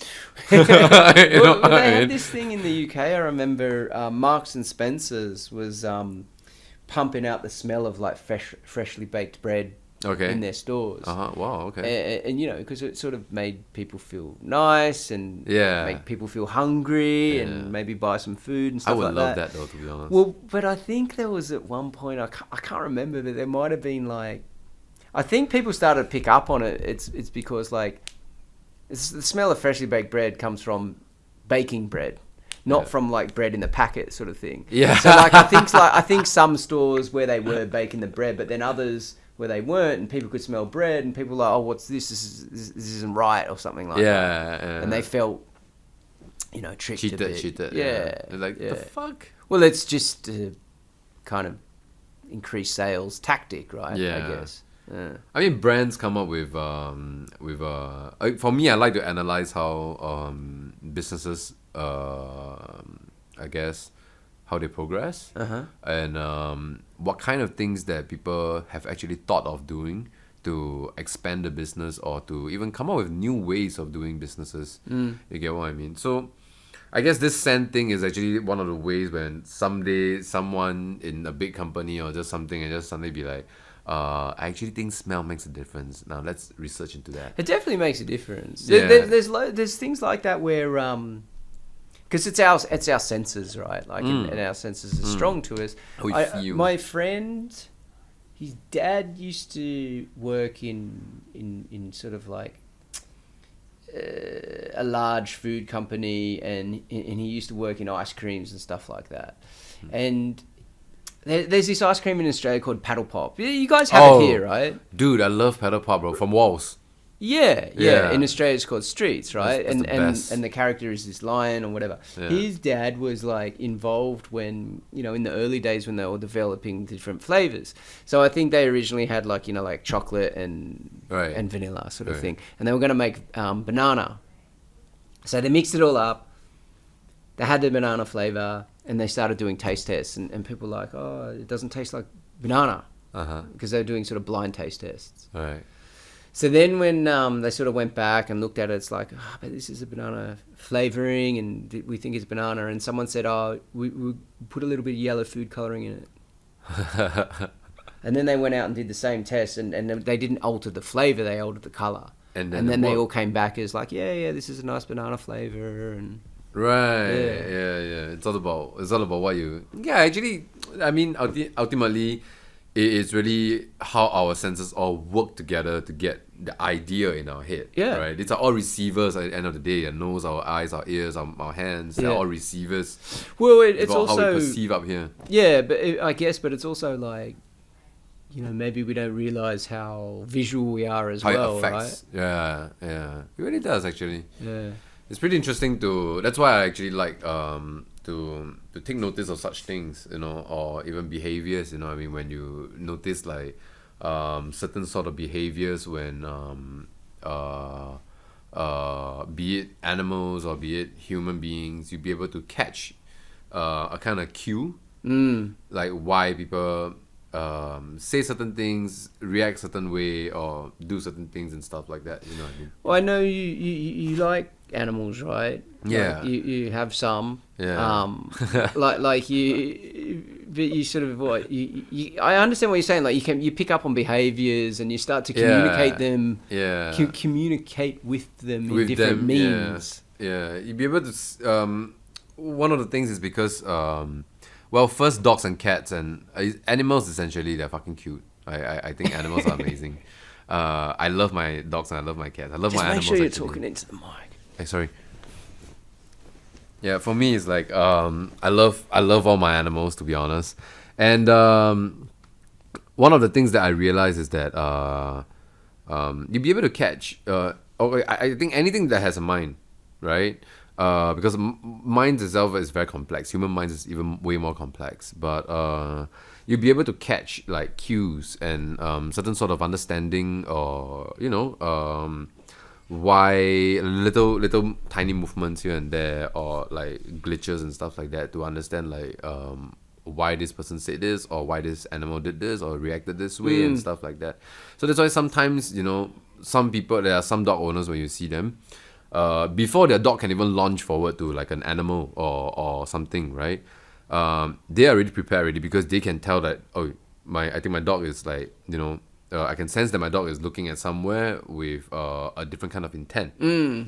You know Well, what they I had mean? this thing in the UK. I remember Marks and Spencers was pumping out the smell of like freshly baked bread Okay. in their stores. Wow, okay. And you know, because it sort of made people feel nice and Yeah. make people feel hungry Yeah. and maybe buy some food and I stuff would like love that. that though, to be honest. Well, but I think there was at one point, I can't remember, but there might have been like, I think people started to pick up on it. It's because like, the smell of freshly baked bread comes from baking bread, not Yeah. from like bread in the packet sort of thing. Yeah. So like I think some stores where they were baking the bread, but then others where they weren't, and people could smell bread, and people were like, oh, what's this? This isn't right, or something like that. yeah. And they felt, you know, tricked a bit. Cheated. Yeah. They're like, yeah. the fuck? Well, it's just a kind of increased sales tactic, right? Yeah. I guess. Yeah. I mean, brands come up with for me, I like to analyze how businesses, I guess, how they progress, and what kind of things that people have actually thought of doing to expand the business or to even come up with new ways of doing businesses. You get what I mean? So I guess this scent thing is actually one of the ways when someday someone in a big company or just something and just suddenly be like, I actually think smell makes a difference. Now let's research into that. It definitely makes a difference. Yeah. There's things like that where because it's our senses, right? Like and our senses are strong to us. How we feel. My friend, his dad used to work in sort of like a large food company, and he used to work in ice creams and stuff like that. And there's this ice cream in Australia called Paddle Pop. You guys have it here, right? Dude, I love Paddle Pop, bro. From Walls. Yeah. Yeah. In Australia, it's called Streets, right? That's the best. And the character is this lion or whatever. Yeah. His dad was like involved when, you know, in the early days when they were developing different flavors. So I think they originally had like, you know, like chocolate and Right. and vanilla sort of Right. thing, and they were going to make banana. So they mixed it all up. They had the banana flavor, and they started doing taste tests, and people were like, oh, it doesn't taste like banana, because they were doing sort of blind taste tests. Right. So then when they sort of went back and looked at it, it's like, but this is a banana flavoring, and we think it's banana. And someone said, we put a little bit of yellow food coloring in it. And then they went out and did the same test, and they didn't alter the flavor, they altered the color. And then they all came back as like, yeah, this is a nice banana flavor. And right, yeah. It's all about what you. Yeah, actually, I mean, ultimately, it's really how our senses all work together to get the idea in our head. Yeah. Right. It's all receivers at the end of the day. Our nose, our eyes, our ears, our hands. They're all receivers. Well, it's about also how we perceive up here. Yeah, but I guess, but it's also like, maybe we don't realize how visual we are as well, right? Yeah. It really does, actually. Yeah. It's pretty interesting that's why I actually like to take notice of such things, or even behaviors, I mean, when you notice like certain sort of behaviors when be it animals or be it human beings, you'll be able to catch a kind of cue, like why people say certain things, react certain way, or do certain things and stuff like that. You know what I mean? Well, I know you like animals, right? Yeah. Like you have some. Yeah. Like you, but you sort of I understand what you're saying. Like you pick up on behaviors and you start to communicate them. Yeah. Communicate with them in different means. Yeah. You'd be able to. One of the things is because well, first, dogs and cats and animals, essentially, they're fucking cute. I think animals are amazing. I love my dogs and I love my cats. I love my animals. Just make sure you're actually. talking into the mic. Hey, sorry. Yeah, for me, it's like I love all my animals, to be honest. And one of the things that I realize is that you'll be able to catch. I think anything that has a mind, right? Because minds itself is very complex. Human minds is even way more complex. But you'll be able to catch like cues and certain sort of understanding, or why little tiny movements here and there, or like glitches and stuff like that, to understand like why this person said this, or why this animal did this or reacted this way and stuff like that. So that's why sometimes some people, there are some dog owners, when you see them, before their dog can even launch forward to like an animal or something, right? They are already prepared already, because they can tell that, I think my dog is like, I can sense that my dog is looking at somewhere with a different kind of intent,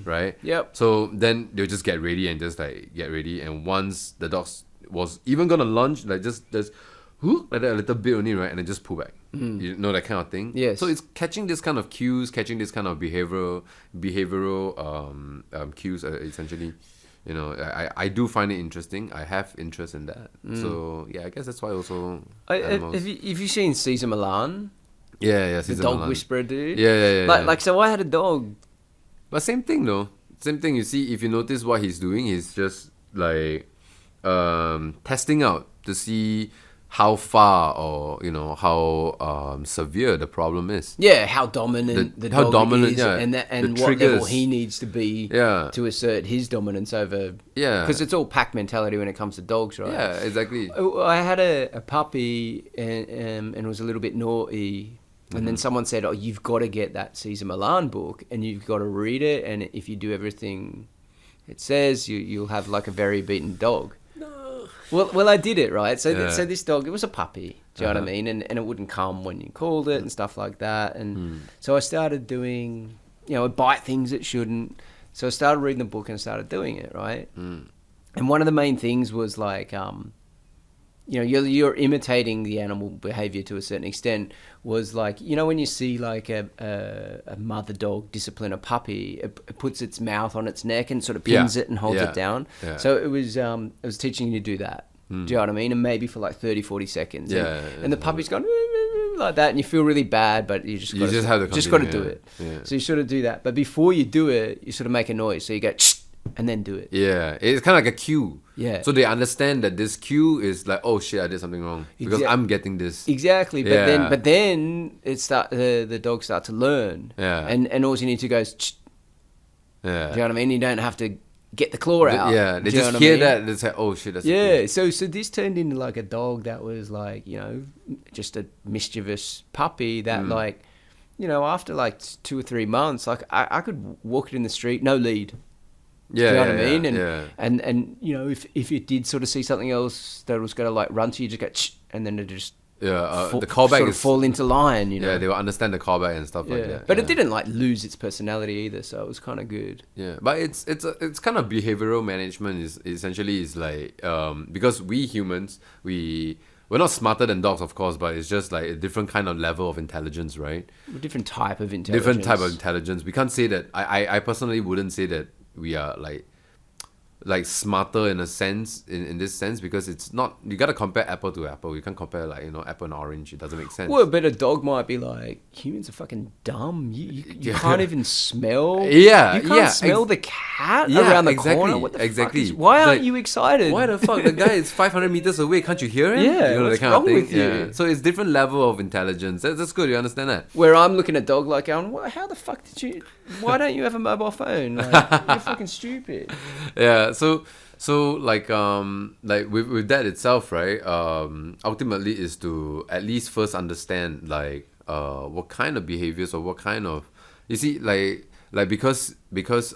right? Yep. So then they'll just get ready and just like get ready, and once the dog was even gonna lunge, like just like that a little bit only, right, and then just pull back. That kind of thing. Yes. So it's catching this kind of cues, catching this kind of behavioral cues, essentially. I do find it interesting. I have interest in that. So yeah, I guess that's why also animals. Have you seen Caesar Milan? Yeah, the dog whisperer dude. Yeah. Like so, I had a dog. But same thing though. Same thing. You see, if you notice what he's doing, he's just like testing out to see how far, or how severe the problem is. Yeah, how dominant the dog is, yeah, and what level he needs to be to assert his dominance over. Yeah, because it's all pack mentality when it comes to dogs, right? Yeah, exactly. I had a puppy and it was a little bit naughty. And then someone said, you've got to get that Caesar Milan book and you've got to read it. And if you do everything it says, you'll have like a very beaten dog. No. Well, I did it, right? So this dog, it was a puppy. Do you know what I mean? And it wouldn't come when you called it and stuff like that. And so I started doing, it bite things it shouldn't. So I started reading the book and started doing it, right? And one of the main things was like, you're imitating the animal behavior to a certain extent. Was like, when you see like a mother dog discipline a puppy, it puts its mouth on its neck and sort of pins it and holds it down. Yeah. So it was teaching you to do that. Do you know what I mean? And maybe for like 30, 40 seconds. And the puppy's going like that, and you feel really bad, but you just got to do it. Yeah. So you sort of do that, but before you do it, you sort of make a noise. So you go and then do it. Yeah, it's kind of like a cue. Yeah. So they understand that this cue is like, oh shit, I did something wrong because I'm getting this. Exactly. But then the dogs start to learn. Yeah. And all you need to go is. Yeah. Do you know what I mean? You don't have to get the claw out. Yeah, they Do you just know what I hear mean? that and they say, "Oh shit, that's a Yeah, claw." so this turned into like a dog that was like, you know, just a mischievous puppy that like, you know, after like 2 or 3 months, like I could walk it in the street, no lead. Yeah, Do you know yeah, what I mean? yeah, And you know, if it did sort of see something else that was going to like run to you, just go, and then it just the callback sort of is fall into line, you know. yeah, they will understand the callback and stuff like that. But yeah. it didn't like lose its personality either, so it was kind of good. Yeah, but it's kind of behavioral management is essentially is like because we humans we're not smarter than dogs, of course, but it's just like a different kind of level of intelligence, right? A different type of intelligence. Different type of intelligence. We can't say that. I personally wouldn't say that we are like smarter in a sense in this sense, because it's not, you gotta compare apple to apple. You can't compare like, you know, apple and orange. It doesn't make sense. Well, but a dog might be like, humans are fucking dumb. You can't even smell. Yeah, you can't yeah, smell the cat yeah, around the exactly, corner. What the exactly. fuck why aren't Like, you excited? Why the fuck? The guy is 500 meters away. Can't you hear him? Yeah, you know, what's that kind wrong of thing. with you? Yeah. So it's different level of intelligence. That's good. You understand that? Where I'm looking at dog like going, how the fuck did you? Why don't you have a mobile phone? Like, you're fucking stupid. Yeah. So like with that itself, right? Ultimately is to at least first understand like what kind of behaviors or what kind of, you see, like because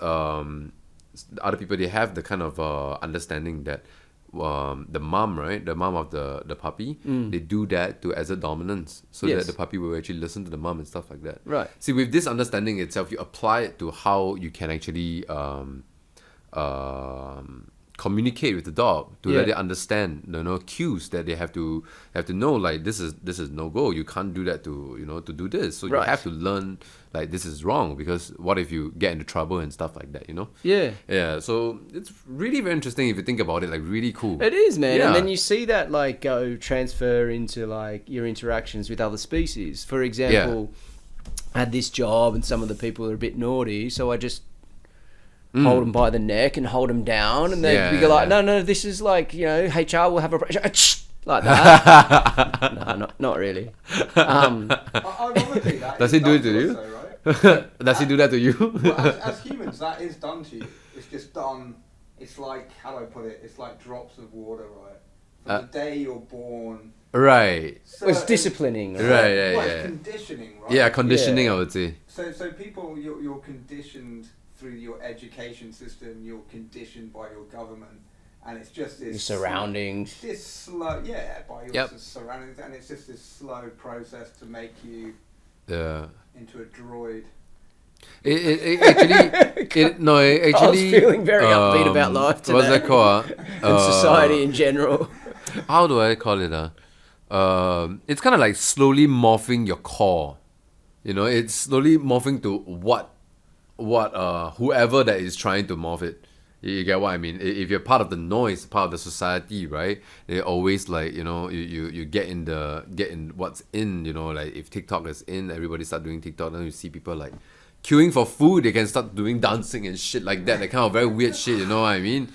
other people, they have the kind of understanding that the mom, right, the mom of the puppy, they do that to exert dominance, so Yes. that the puppy will actually listen to the mom and stuff like that. Right. See, with this understanding itself, you apply it to how you can actually communicate with the dog to let Yeah. it understand, you know, cues that they have to know, like this is no go. You can't do that to, you know, to do this. So you Right. have to learn like this is wrong, because what if you get into trouble and stuff like that, you know? Yeah. Yeah. So it's really very interesting if you think about it. Like really cool. It is, man. Yeah. And then you see that like go transfer into like your interactions with other species. For example, I had this job and some of the people are a bit naughty, so I just hold them by the neck and hold them down, and then we go like, no, this is like, you know, HR will have a like that. No, not really. Ironically, that Does is he do it done to you? us though, right? Does he do that to you? Well, as humans, that is done to you. It's just done. It's like, how do I put it? It's like drops of water, right? From the day you're born. Right. It's disciplining. Right, Right? Well, yeah. it's conditioning, right? Yeah, conditioning, Yeah. I would say. So people, you're conditioned through your education system. You're conditioned by your government, and it's just this Your surroundings. This slow, by your Yep. surroundings, and it's just this slow process to make you Yeah. into a droid. It actually, I was feeling very upbeat about life today. What's that called? And society in general. How do I call it? It's kind of like slowly morphing your core. You know, it's slowly morphing to what whoever that is trying to morph it. You get what I mean? If you're part of the noise, part of the society, right? They always like, you know, you get in what's in, you know, like if TikTok is in, everybody start doing TikTok, then you see people like queuing for food, they can start doing dancing and shit like that. That kind of very weird shit, you know what I mean?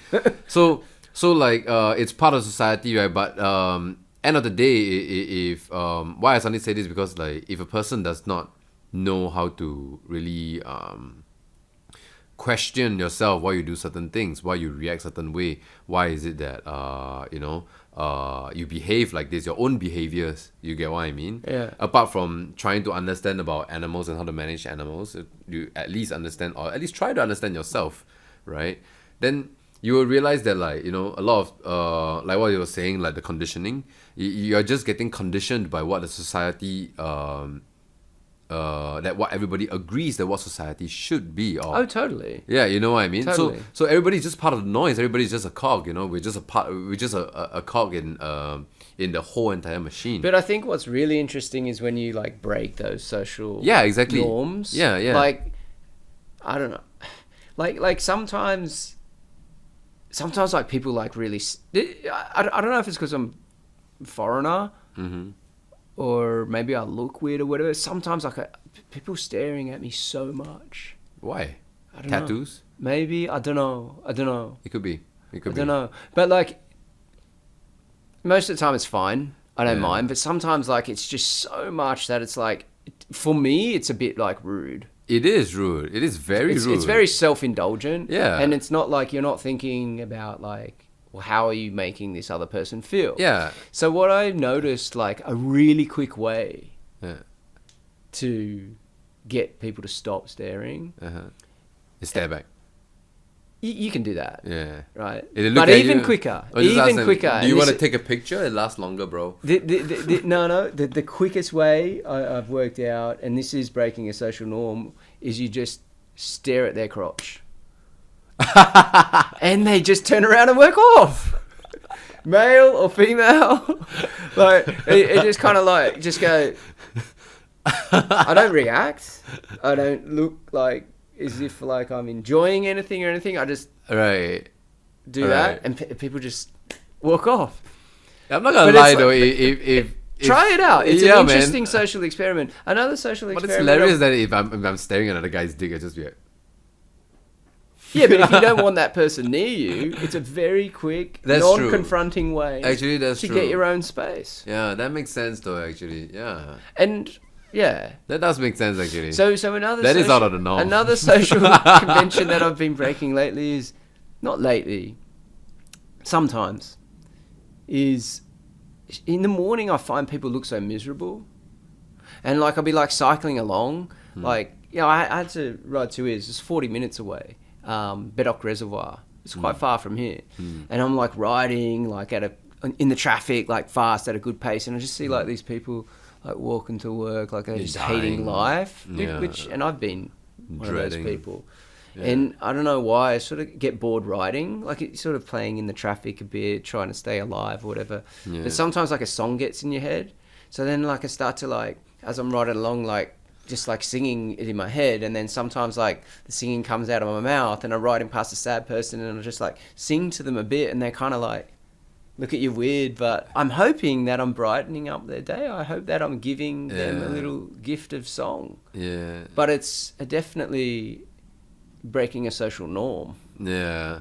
So like it's part of society, right? But end of the day, if why I suddenly say this, because like if a person does not know how to really question yourself, why you do certain things, why you react certain way, why is it that you behave like this, your own behaviors, you get what I mean? Yeah. Apart from trying to understand about animals and how to manage animals, you at least understand, or at least try to understand yourself, right? Then you will realize that, like, you know, a lot of like what you were saying, like the conditioning, you're just getting conditioned by what the society that what everybody agrees that what society should be, or Oh, totally. yeah, you know what I mean. Totally. So everybody's just part of the noise. Everybody's just a cog. You know, we're just a cog in the whole entire machine. But I think what's really interesting is when you like break those social exactly norms. Yeah. Like, I don't know. Like sometimes like people like really. I don't know if it's because I'm a foreigner. Mm-hmm. Or maybe I look weird or whatever. Sometimes like people staring at me so much. Why? I don't know. Tattoos? Maybe, I don't know. It could be. I don't know. But like most of the time it's fine. I don't Yeah. mind. But sometimes like it's just so much that it's like, for me it's a bit like rude. It is rude. It is very rude. It's very self-indulgent. Yeah. And it's not like you're not thinking about like, well, how are you making this other person feel? Yeah. So what I noticed, like a really quick way Yeah. to get people to stop staring, You stare back. you can do that. Yeah. Right. If they look But at even you- quicker. or just ask Even them, quicker. Do you And want to this- take a picture? It lasts longer, bro. The quickest way I've worked out, and this is breaking a social norm, is you just stare at their crotch. And they just turn around and work off. Male or female. Like, it just kind of like, just go. I don't react. I don't look like as if like I'm enjoying anything or anything. I just Right. do Right. that, and people just walk off. I'm not gonna But lie it's though. like- If Try it out. It's Yeah, an man. interesting social experiment. Another social But experiment. it's hilarious that if I'm staring at another guy's dick, I just be like, Yeah, but if you don't want that person near you, it's a very quick, That's true. non-confronting way actually, that's to true. get your own space. Yeah, that makes sense though. Actually, yeah, And yeah, that does make sense actually. so another That is social, out of the norm. Another social convention that I've been breaking lately is not lately. Sometimes is in the morning I find people look so miserable, and like I'll be like cycling along, like I had to ride 2 years. It's 40 minutes away. Bedok Reservoir. It's quite far from here, and I'm like riding like in the traffic like fast at a good pace, and I just see like these people like walking to work like they're You're just hating dying. life, Yeah. which and I've been one Dreading. of those people. Yeah. And I don't know why I sort of get bored riding, like it's sort of playing in the traffic a bit, trying to stay alive or whatever. Yeah. But sometimes like a song gets in your head, so then like I start to like as I'm riding along like just like singing it in my head, and then sometimes like the singing comes out of my mouth, and I'm riding past a sad person and I just like sing to them a bit, and they're kind of like look at you weird, but I'm hoping that I'm brightening up their day. I hope that I'm giving them a Yeah. little gift of song. Yeah. But it's definitely breaking a social norm. Yeah.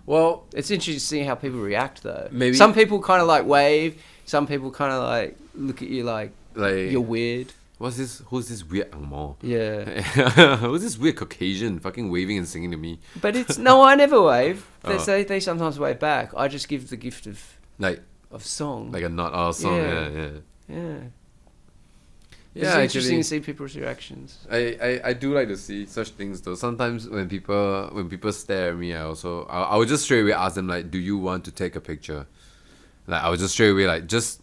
Well, It's interesting to see how people react, though. Maybe- Some people kind of like wave. Some people kind of like look at you like like, you're weird. what's this? Who's this weird angmo? Yeah. Who's this weird Caucasian fucking waving and singing to me? But it's no, I never wave. Oh. They sometimes wave back. I just give the gift of Like song. a nut or song. Yeah. Yeah. Yeah. Yeah, It's interesting actually, to see people's reactions. I do like to see such things though. Sometimes when people stare at me, I would just straight away ask them like, do you want to take a picture? Like I would just straight away like, just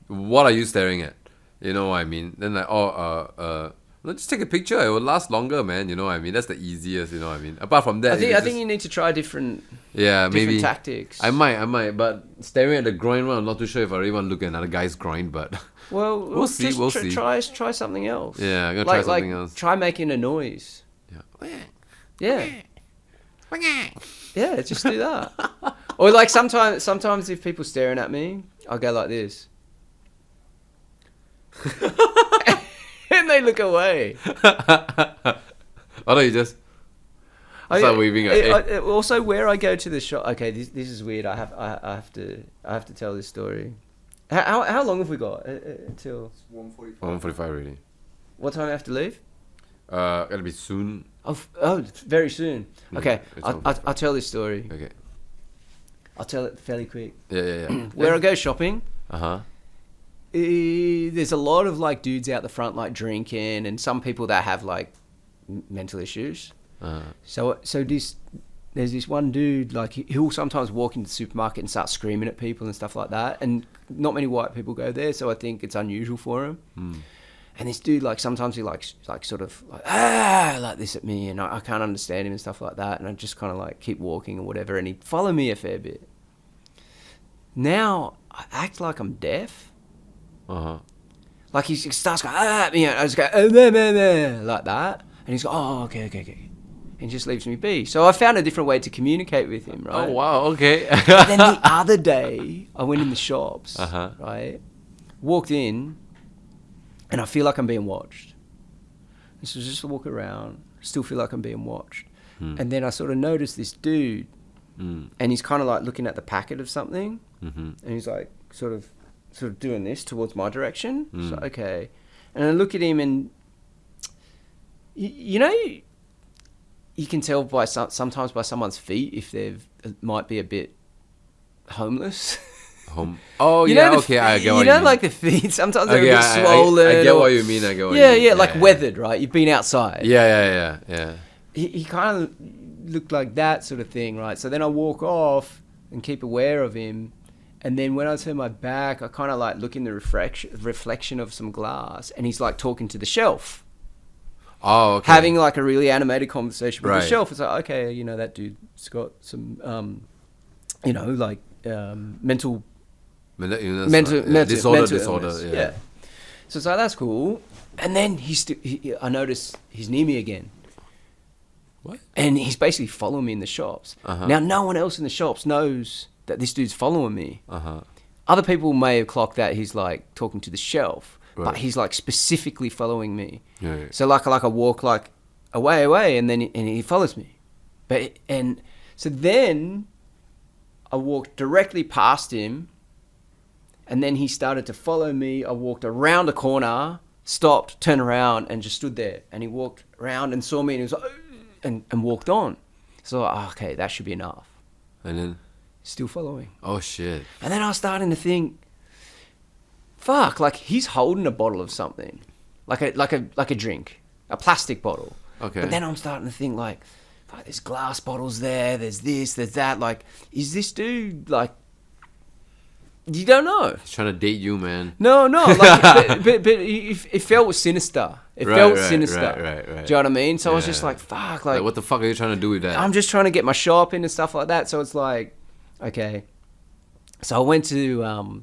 what are you staring at? You know what I mean? Then like, let's just take a picture. It will last longer, man. You know what I mean? That's the easiest. You know what I mean? Apart from that, I think you need to try different maybe tactics. I might, but staring at the groin one, I'm not too sure if I really want to look at another guy's groin, but Well, We'll see, just we'll see. Try something else. yeah, I'm gonna try something else. Try making a noise. Yeah. Yeah. Yeah, just do that. Or like sometimes if people staring at me, I'll go like this. And they look away. Oh no, you just start waving at Also, where I go to the shop. Okay, this is weird. I have to tell this story. How long have we got until? It's 1:45. 1:45 already. What time do I have to leave? Gotta be soon. Oh, very soon. Okay, it's I'll tell this story. Okay. I'll tell it fairly quick. Yeah. Where I go shopping, Uh-huh. there's a lot of like dudes out the front like drinking, and some people that have like mental issues. So there's this one dude like he'll sometimes walk into the supermarket and start screaming at people and stuff like that, and not many white people go there, so I think it's unusual for him. And this dude like sometimes he like sort of like this at me, and I can't understand him and stuff like that, and I just kind of like keep walking or whatever, and he'd follow me a fair bit. Now I act like I'm deaf. Like he starts going at me, and I just go like that, and he's like, oh okay, and just leaves me be. So I found a different way to communicate with him, right? Oh wow, okay. But then the other day I went in the shops, Uh-huh. right? Walked in, and I feel like I'm being watched. And so just walk around, still feel like I'm being watched. And then I sort of noticed this dude, and he's kind of like looking at the packet of something, and he's like sort of doing this towards my direction. So okay, and I look at him, and You know, you can tell by sometimes by someone's feet if they've might be a bit homeless. Oh, you yeah, know okay, I get what you you know, mean. like the feet, sometimes they're Okay, a bit swollen. I get or- what you mean, I get what you Yeah, mean. yeah, like weathered, right? You've been outside. Yeah. He kind of looked like that sort of thing, right? So then I walk off and keep aware of him. And then when I turn my back, I kind of like look in the reflection of some glass, and he's like talking to the shelf. Oh, okay. Having like a really animated conversation with the Right. shelf. It's like, okay, you know, that dude's got some, you know, like mental disorder. illness. Yeah. So it's like, that's cool. And then I notice he's near me again. What? And he's basically following me in the shops. Uh-huh. Now, no one else in the shops knows that this dude's following me. Uh-huh. Other people may have clocked that he's like talking to the shelf, Right. but he's like specifically following me. Yeah. So like I walk like away, and then he follows me. So then I walked directly past him, and then he started to follow me. I walked around a corner, stopped, turned around, and just stood there. And he walked around and saw me, and he was like, and walked on. So okay, that should be enough. And then, Still following. oh shit. And then I was starting to think, fuck, like he's holding a bottle of something, like a drink, a plastic bottle. Okay. But then I'm starting to think like, fuck, there's glass bottles there, there's this, there's that. Like, is this dude like? You don't know. He's trying to date you, man. No, like, but it felt sinister. It felt sinister. Right. Do you know what I mean? So I was Yeah. just like, fuck, Like, what the fuck are you trying to do with that? I'm just trying to get my shop in and stuff like that. So it's like, okay. So I went to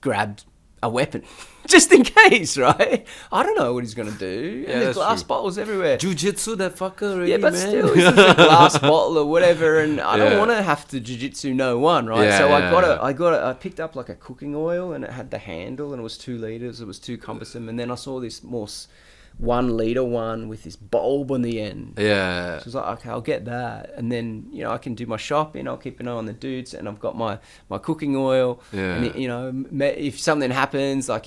grab a weapon just in case, right? I don't know what he's gonna do. Yeah, And there's that's glass true. bottles everywhere. Jiu-jitsu, that fucker already, Yeah, but man. still, it's just a glass bottle or whatever, and I don't Yeah. want to have to jiu-jitsu no one, right? Yeah, So yeah. I picked up like a cooking oil, and it had the handle, and it was 2 liters. It was too cumbersome, and then I saw this more 1 liter one with this bulb on the end. Yeah. So I was like, okay, I'll get that, and then I can do my shopping. I'll keep an eye on the dudes, and I've got my cooking oil. Yeah. And if something happens, like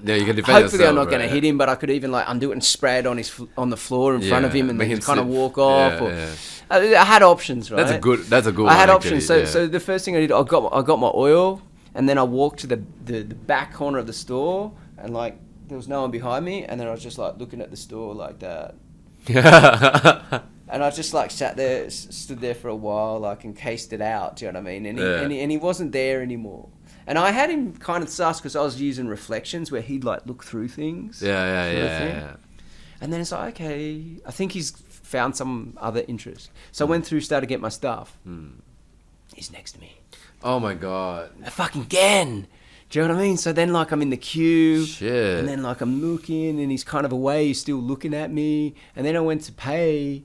Yeah, you can defend hopefully yourself, I'm not going right? to hit him, but I could even like undo it and spray it on the floor in front of him, and make then him kind of slip. walk off. Yeah. I had options, right? That's a good I had one, options. actually, So the first thing I did, I got my oil, and then I walked to the back corner of the store, and like there was no one behind me, and then I was just like looking at the store like that. yeah. And I just like sat there, stood there for a while, like and cased it out. Do you know what I mean? And he wasn't there anymore. And I had him kind of sus because I was using reflections where he'd like look through things. sort of thing. Yeah. And then it's like, okay, I think he's found some other interest. So I went through, started to get my stuff. He's next to me. Oh my god. Fucking again. Do you know what I mean? So then like I'm in the queue. Shit. And then like I'm looking, and he's kind of away. He's still looking at me. And then I went to pay.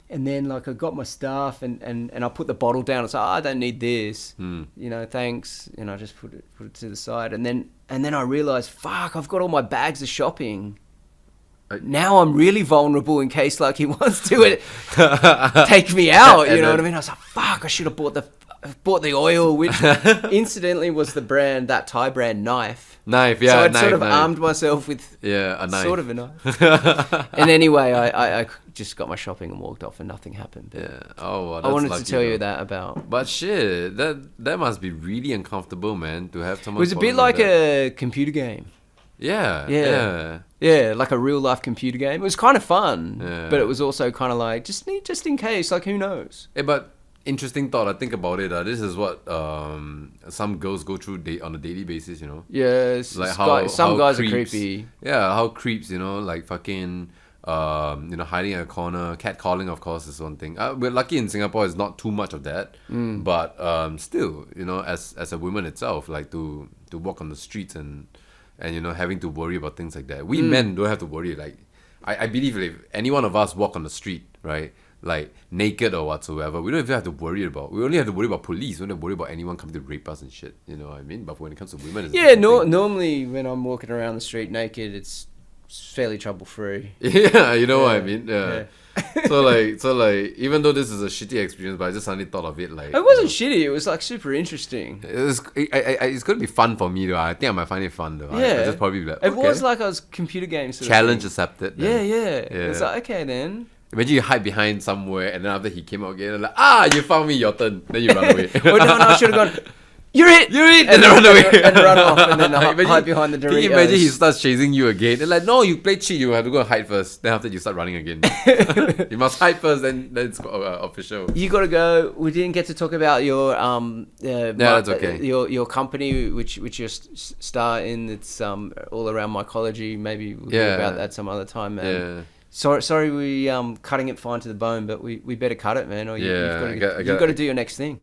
And then like I got my stuff, and I put the bottle down. I said, I don't need this, thanks. And I just put it to the side. And then I realized, fuck, I've got all my bags of shopping. Now I'm really vulnerable in case like he wants to take me out. You know what I mean? I was like, fuck, I should have bought the oil, which incidentally was that Thai brand knife. Knife, yeah. So I'd knife, sort of knife. armed myself with a knife. sort of a knife. And anyway, I just got my shopping and walked off, and nothing happened. But Yeah. Oh, well, I wanted that's to tell lucky, you though. that about. But shit, that must be really uncomfortable, man, to have It someone. was a bit following like that. a computer game. Yeah. Yeah, like a real life computer game. It was kind of fun, Yeah. but it was also kind of like just in case. Like who knows? Hey, but interesting thought. I think about it. This is what some girls go through on a daily basis. You know. Yeah, Like some how guys creeps, are creepy. Yeah, how creeps, like fucking, hiding in a corner. Catcalling, of course, is one thing. We're lucky in Singapore, it's not too much of that. But still, as a woman itself, like to walk on the streets and having to worry about things like that. We men don't have to worry. Like, I believe if any one of us walk on the street, right, like naked or whatsoever, we don't even have to worry about. We only have to worry about police. We don't have to worry about anyone coming to rape us and shit. You know what I mean? But when it comes to women, it's a Yeah, different thing. normally when I'm walking around the street naked, it's fairly trouble free. Yeah, you know what I mean. Yeah. So like, even though this is a shitty experience, but I just suddenly thought of it like. It wasn't shitty. It was like super interesting. It's gonna be fun for me though. I think I might find it fun though. Yeah. I just probably be like, It okay. was like I was computer games. Sort Challenge of accepted. thing. Yeah, then. yeah. Yeah. It's like, okay then. Imagine you hide behind somewhere, and then after he came out again, and like, you found me, your turn. Then you run away. Well, no, I should have gone. You're it. and then run away and run off, and then Imagine- hide behind the Doritos. Can you imagine he starts chasing you again? And like, no, you play cheat. You have to go and hide first. Then after you start running again, you must hide first. Then it's official. You got to go. We didn't get to talk about your that's okay. Your company, which you start in. It's all around mycology. Maybe we'll Yeah. talk about that some other time, man. Yeah. Sorry, we cutting it fine to the bone, but we better cut it, man. Or Yeah, you've got to do your next thing.